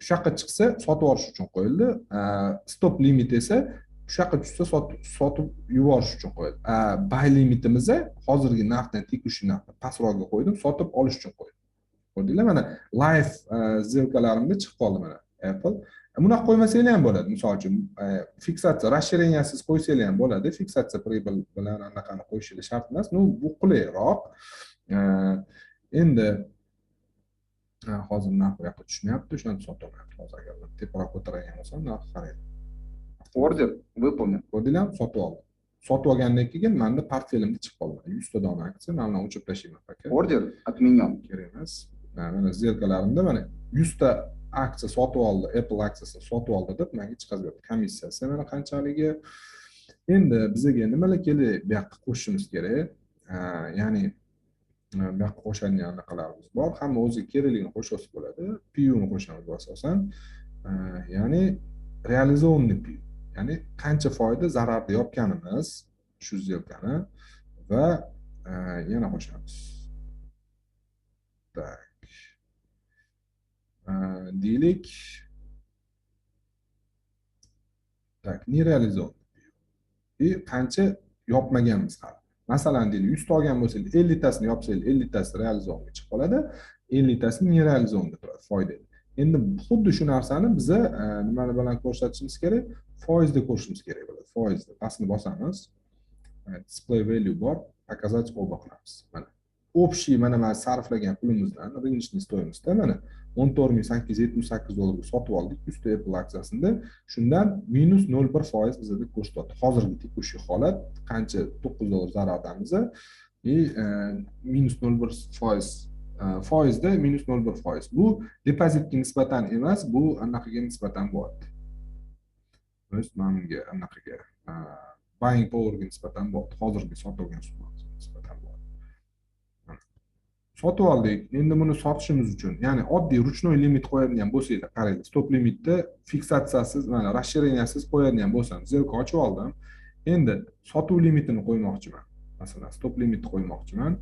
shu yoqqa chiqsa sotib olish uchun qo'yildi. Stop limit esa shu yoqqa tushsa sotib yuborish uchun qo'yildi. Buy limitimiz hozirgi narxdan tekushi narxdan pastroqga qo'ydim, sotib olish uchun qo'ydim. Ko'rdinglar, mana live сделкalarimda chiqib qoldi mana Apple. Buni qo'ymasanglar ham bo'ladi. Misol uchun fiksatsiya расширениesiz qo'ysanglar ham bo'ladi. Fiksatsiya pribylь bilan anaqani qo'yishingiz shart emas. Bu qulayroq. Endi hozir narx bu yoqqa tushmayapti, o'shani sotolmayapti. Hozir agar teparoq ko'taradigan bo'lsam, narx qaraydi. Ордер выполнен. Ko'rdinglarmi? Sotib oldim. Sotib olgandan keyin menda portfelimda chiqib qoldi. 100 ta dona aksiya, mana buni o'chirib tashlayman aka. Ордер отменен. Kerak emas. Mana zerkalarimda mana 100 ta aksiya sotib oldi, Apple aksiyasini sotib oldi deb menga chiqazib berdi. Komissiyasi mana qanchaligi. Endi bizga nimalar kerak? Bu yoqqa qo'shishimiz kerak. Ya'ni bu yoqqa qo'shadigan anaqalarimiz bor. Hamma o'ziga kerakligini qo'shsa bo'ladi. PU-ni qo'shamiz asosan. Ya'ni realizovanный PU. Ya'ni qancha foyda zararda yopganimiz shu zelkani va yana qo'shamiz. Tak. Deylik. Tak, nerealizovanный. Qancha yopmaganmiz hali. Masalan, deylik 100 ta olgan bo'lsangiz, 50 tasini yopsangiz, 50 tasi realizovanga chiqib qoladi, 50 tasi nerealizovanda turadi, foyda. Endi xuddi shu narsani biz nimani bilan ko'rsatishimiz kerak? Foizda ko'rishimiz kerak bo'ladi. Foizda pastni bosamiz. Display value bor, показать oba qilamiz. Mana общий mana sarflagan pulimizdan рыночный стоимостda mana $14,878 sotib oldik 100 ta Apple aksiyasida. Shundan -0,1% bizda ko'rsatyapti. Hozirgi tekushi holat qancha $9 zarardamiz -0,1%. Foizda -0,1%. Bu depozitga nisbatan emas, bu anaqaga nisbatan bo'lyapti. O'z manimga anaqaga buying powerga nisbatan bo'lyapti. Hozirgi sotilgan summaga nisbatan bo'lyapti. Sotib oldik. Endi buni sotishimiz uchun, ya'ni oddiy ruchnoy limit qo'yadigan bo'lsanglar, qaranglar, stop limitni fiksatsiyasiz, mana расширенияsiz qo'yadigan bo'lsam, zelka ochib oldim. Endi sotuv limitini qo'ymoqchiman. Masalan, stop limitni qo'ymoqchiman.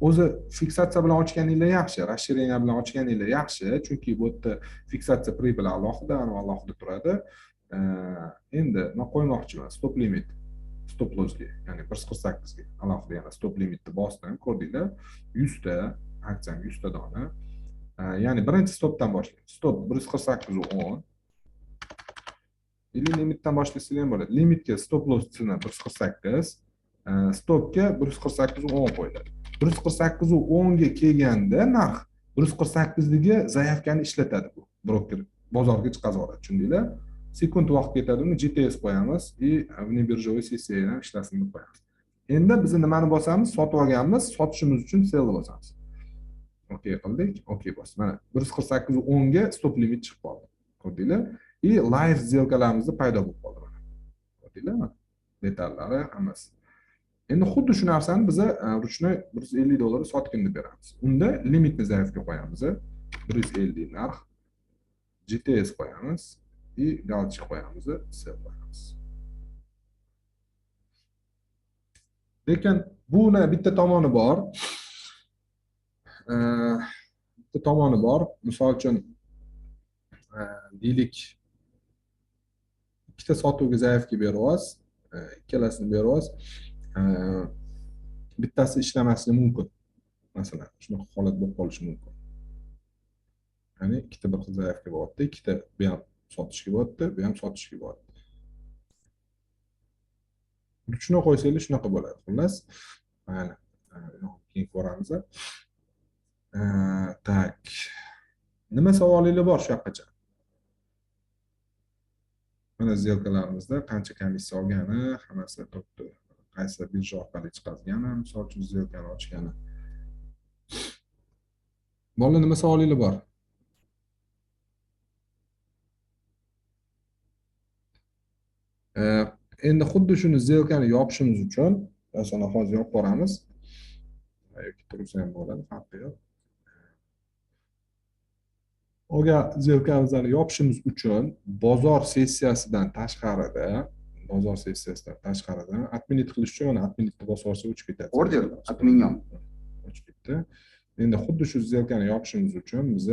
O'zi fiksatsiya bilan ochganinglar yaxshi, расширение bilan ochganinglar yaxshi, chunki bu yerda fiksatsiya pribili alohida, alohida turadi. Endi men qo'ymoqchiman stop limit, stop lossga, ya'ni 148 ga alohida yana stop limitni bosdim, ko'rdinglar? 100 ta aksiya, 100 ta dona. Ya'ni birinchi stopdan boshlaymiz. Stop 148.10. Ili limitdan boshlasanglar ham bo'ladi. Limitga stop lossini 148, stopga 148.10 qo'yiladi. 148.10 ga kelganda narx 148 dagi zaявkani ishlatadi bu broker, bozorga chiqazib oladi, tushundinglar? Sekund vaqt ketadi, uni GTS qo'yamiz va внебиржевой sessiyaga ham ishlasin deb qo'yamiz. Endi biz nimani bosamiz? Sotib olganmiz, sotishimiz uchun sell bosamiz. Okey qildik, okey bos. Mana 148.10 ga stop limit chiqib qoldi. Ko'rdinglar? Live zelkalarimiz paydo bo'lib qoldi mana. Ko'rdinglarmi? Detallari hammasi. Endi xuddi shu narsani biz ruchnoy $150 sotgin deb beramiz. Unda limitni zaifga qo'yamiz. 150 narx. GTS qo'yamiz va galchik qo'yamiz, sell qo'yamiz. Lekin buni bitta tomoni bor. Bitta tomoni bor. Misol uchun deylik ikkita sotuvga zaifga beryapsiz, ikkalasini beryapsiz. Bittasi ishlamasligi mumkin. Masalan, shunaqa holat bo'lib qolishi mumkin. Ya'ni ikkita bir xil zaifga bo'lyapti, ikkita bu ham sotishga bo'lyapti, bu ham sotishga bo'lyapti. Shuni qo'ysanglar shunaqa bo'ladi. Xullas, mana keyin ko'ramiz. Tak. Nima savolinglar bor shu yoqqacha? Mana zelkalarimizda qancha komissiya olgani, hammasi turibdi. Qaysi birja orqali chiqazgani, misol uchun zelkani ochgani. Bolalar nima savolinglar bor? Endi xuddi shuni zelkani yopishimiz uchun, masalan, hozir yopib boramiz. Yoki tursa ham bo'ladi, farqi yo'q. Oga zelkamizni yopishimiz uchun bozor sessiyasidan tashqarida, adminit qilish uchun mana adminitni bosib olsa o'chib ketadi. Ордер отменен. O'chib ketdi. Endi xuddi shu zelkani yopishimiz uchun biz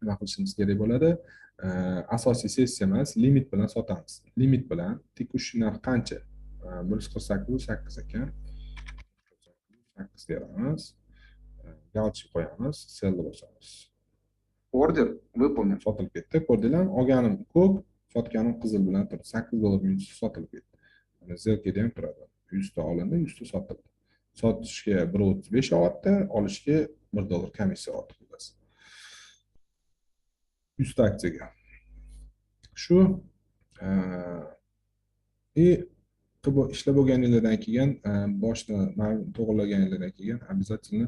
nima qilishimiz kerak bo'ladi? Asosiy sessiya emas, limit bilan sotamiz. Limit bilan tekushi narx qancha? 148.8 ekan. 8 beramiz. Galchik qo'yamiz, sell bosamiz. Ордер выполнен. Sotilib ketdi. Ko'rdinglarmi? Olganim ko'k, sotganim qizil bilan turibdi. $8 minus sotilib ketdi. Mana zelkada ham turadi. 100 ta olindi, 100 ta sotildi. Sotishga 1.35 olyapti, olishga $1 komissiya oldi. 100 ta aksiyaga. Shu ishlab bo'lganinglardan keyin boshni to'g'irlaganinglardan keyin обязательно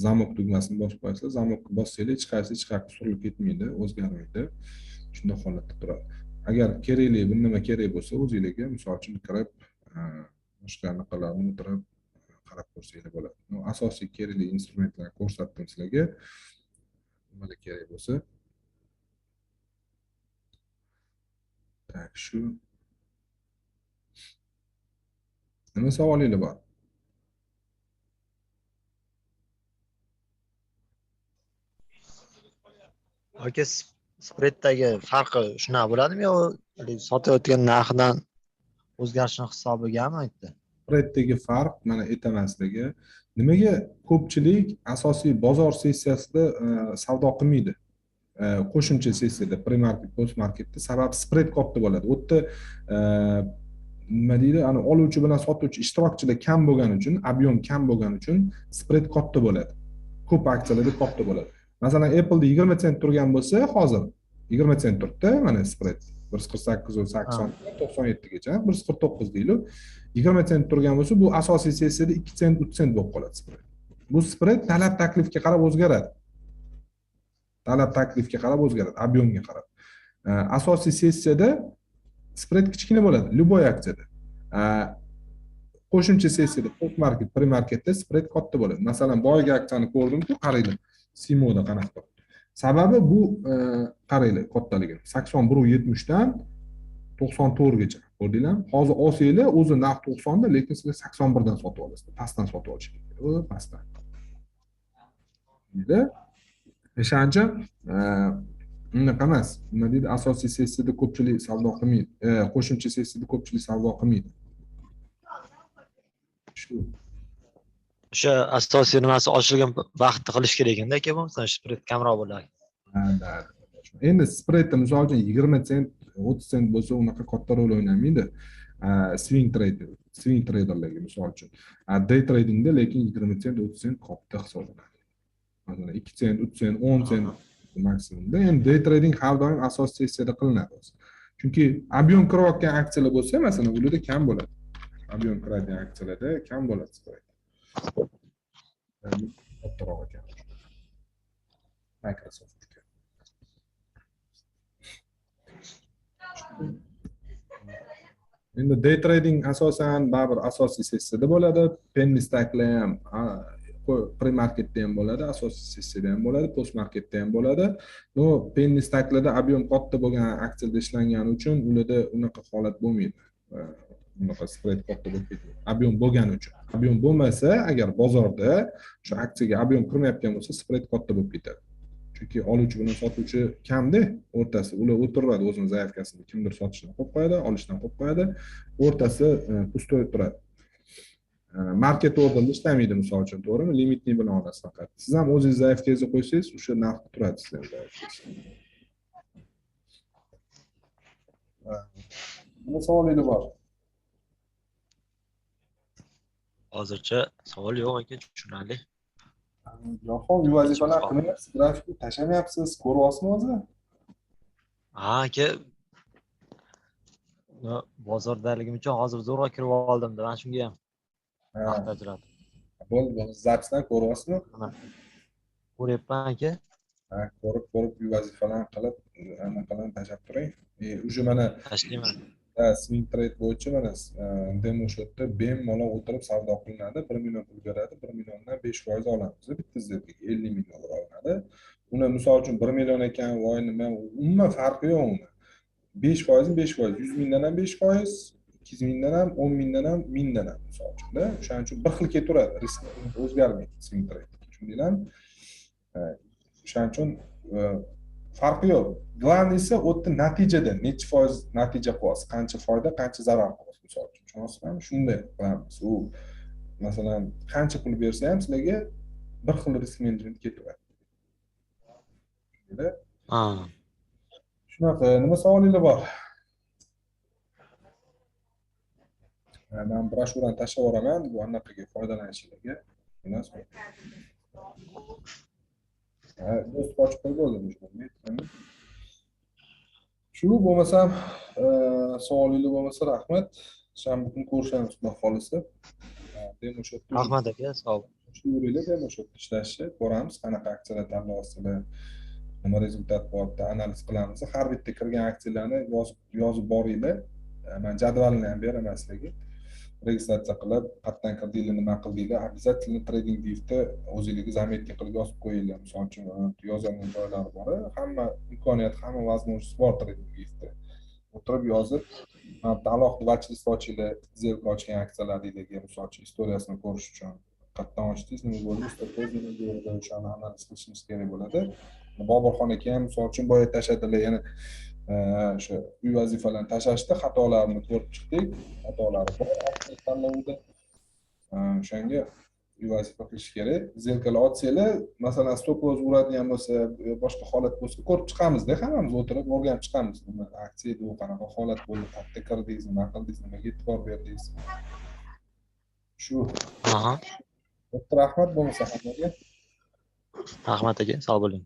zamok tugmasini bosib qo'yasizlar. Zamokni bossanglar hech qaysi surilib ketmaydi, o'zgarmaydi. Shunday holatda turadi. Agar kerakli bir nima kerak bo'lsa, o'zingizga misol uchun kirib boshqa anaqalarni o'tirib qarab ko'rsanglar bo'ladi. Asosiy kerakli instrumentlarni ko'rsatdim sizlarga. Nimalar kerak bo'lsa. Tak, shu. Nima savolingiz bor? Aka, spreddagi farqi shunaqa bo'ladimi yo sotayotgan narxidan o'zgarishni hisobigami aytdi? Spreddagi farq mana aytaman sizlarga. Nimaga ko'pchilik asosiy bozor sessiyasida savdo qilmaydi? Qo'shimcha sessiyada, pre-market, post-marketda sabab spread katta bo'ladi. U yerda nima deydi, ana oluvchi bilan sotuvchi ishtirokchilar kam bo'lgani uchun, ob'yom kam bo'lgani uchun spread katta bo'ladi. Ko'p aksiyalarda katta bo'ladi. Masalan, Apple'da 20 sent turgan bo'lsa, hozir 20 sent turibdi, mana spread 148.80 97 gacha, 149 deylik. 20 sent turgan bo'lsa, bu asosiy sessiyada 2 sent, 3 sent bo'lib qoladi spread. Bu spread talab taklifga qarab o'zgaradi. Talab taklifga qarab o'zgaradi, ob'yomga qarab. Asosiy sessiyada spread kichkina bo'ladi, любой aksiyada. Qo'shimcha sessiyada, post market, pre marketda spread katta bo'ladi. Masalan, boyagi aksiyani ko'rdim-ku, qaranglar. Simoda qanaqa. Sababi bu qaranglar kattaligini. 81.70 dan 94 gacha. Ko'rdinglarmi? Hozir olsanglar, o'zi narx 90 da, lekin sizlar 81 dan sotib olasizlar. Pastdan sotib olish kerak. O, pastdan. Deydi. O'shancha unaqa emas. Nima deydi? Asosiy sessiyada ko'pchilik savdo qilmaydi. Qo'shimcha sessiyada ko'pchilik savdo qilmaydi. Shu. O'sha asosiy nimasi ochilgan vaqtda qilish kerak ekanda, aka, bo'lmasa spread kamroq bo'ladi. Ha. Endi spreadda misol uchun 20 sent, 30 sent bo'lsa, unaqa katta rol o'ynamaydi. Swing traderlarga misol uchun. Day tradingda lekin 20 sent, 30 sent katta hisoblanadi. Masalan, 2 sent, 3 sent, 10 sent maksimumda. Endi day trading har doim asosiy sessiyada qilinadi. Chunki ob'yom kirayotgan aksiyalar bo'lsa, masalan, ularda kam bo'ladi. Ob'yom kiradigan aksiyalarda kam bo'ladi spread. Kattaroq ekan. Microsoft. Endi day trading asosan baribir asosiy sessiyada bo'ladi. Penny stacklar ham pre-marketda ham bo'ladi, asosiy sessiyada ham bo'ladi, post-marketda ham bo'ladi. No, penny stacklarda ob'yom katta bo'lgan aksiyada ishlangani uchun ularda unaqa holat bo'lmaydi. Unaqa spread katta bo'lib ketadi. Ob'yom bo'lgani uchun. Ob'yom bo'lmasa, agar bozorda shu aksiyaga ob'yom kirmayotgan bo'lsa, spread katta bo'lib ketadi. Chunki oluvchi bilan sotuvchi kamda o'rtasi. Ular o'tiradi o'zining zaifkasini, kimdir sotishdan qo'yib qo'yadi, olishdan qo'yib qo'yadi. O'rtasi pustoy turadi. Market orderda ishlamaydi misol uchun, to'g'rimi? Limitni bilan olasiz faqat. Siz ham o'zingiz zaifkangizni qo'ysangiz, o'sha narxda turadi sizlar. Nima savolingiz bor? Hozircha savol yo'q aka, tushunarli. Yo'q, vazifalar qilyapsiz, grafikni tashlamayapsiz, ko'ryapsizmi o'zi? Ha, aka. Bozordaligim uchun hozir zo'rg'a kirib oldim-da, men shunga ham vaqt ajratdim. Bo'ldi, zapisdan ko'ryapsizmi? Ko'ryapman aka. Ha, ko'rib vazifalarni qilib, anaqalarni tashlab turing. Уже mana Tashlayman. swing trade bo'yicha mana demo shotda bemalol o'tirib savdo qilinadi. 1 million pul beradi, 1 milliondan 5% olamiz. Bitta zerga 50 ming dollar olinadi. Uni misol uchun 1 million ekan, voy nima, umuman farqi yo'q uni. 5%, 100 mingdan ham 5%, 200 mingdan ham, 10 mingdan ham, 1000 dan ham misol uchun-da. O'shaning uchun bir xil ketaveradi, risk o'zgarmaydi swing trade. Tushundinglarmi? O'shaning uchun farqi yo'q. Glavoblisi o'tda natijada necha foiz natija qilyapsiz, qancha foyda, qancha zarar qilyapsiz misol uchun. Tushunasizmi? Shunday qilamiz. U masalan, qancha pul bersa ham sizlarga bir xil risk menejment ketaveradi. Ha. Shunaqa, nima savolingiz bor? Men broshurani tashlab yuboraman, bu anaqaga foydalanishingizga. Bilasizmi? Do'st ochib qo'yib bo'ldim. Shu bo'lmasam, savolingiz bo'lmasa rahmat. Shanba kuni ko'rishamiz xudo xolisa. Demo shotda Rahmat aka, sog' bo'ling. shu yo'linglar demo shotda ishlashni ko'ramiz, qanaqa aksiyalar tanlayapsizlar, nima rezultat bo'lyapti, analiz qilamiz. Har bitta kirgan aksiyalarni yozib boringlar. Men jadvalini ham beraman sizlarga. Registratsiya qilib, qayerdan kirdinglar, nima qildinglar, обязательно trading divda o'zingizga zametga qilib yozib qo'yinglar. Misol uchun yozilgan joylar bor. Hamma imkoniyat, hamma возможность bor trading divda. O'tirib yozib, alohida watchlist ochinglar, zelka ochgan aksiyalarga misol uchun istoriyasini ko'rish uchun qayerdan ochdingiz, nima bo'ldi, stratejiyani nima bo'ldi, o'shani analiz qilishimiz kerak bo'ladi. Boburxon aka ham misol uchun boya tashladilar, yana o'sha uy vazifalarni tashlashda xatolarni ko'rib chiqdik. Xatolari bor tanlovda. O'shanga uy vazifa qilish kerak. Zelkalar otsanglar, masalan, stop loss uradigan bo'lsa, boshqa holat bo'lsa ko'rib chiqamizda, hammamiz o'tirib o'rganib chiqamiz. Nima aksiyada u qanaqa holat bo'ldi, qayerda kirdingiz, nima qildingiz, nimaga e'tibor berdingiz. Shu. Aha. Rahmat bo'lmasa hammaga. Rahmat aka, sog' bo'ling.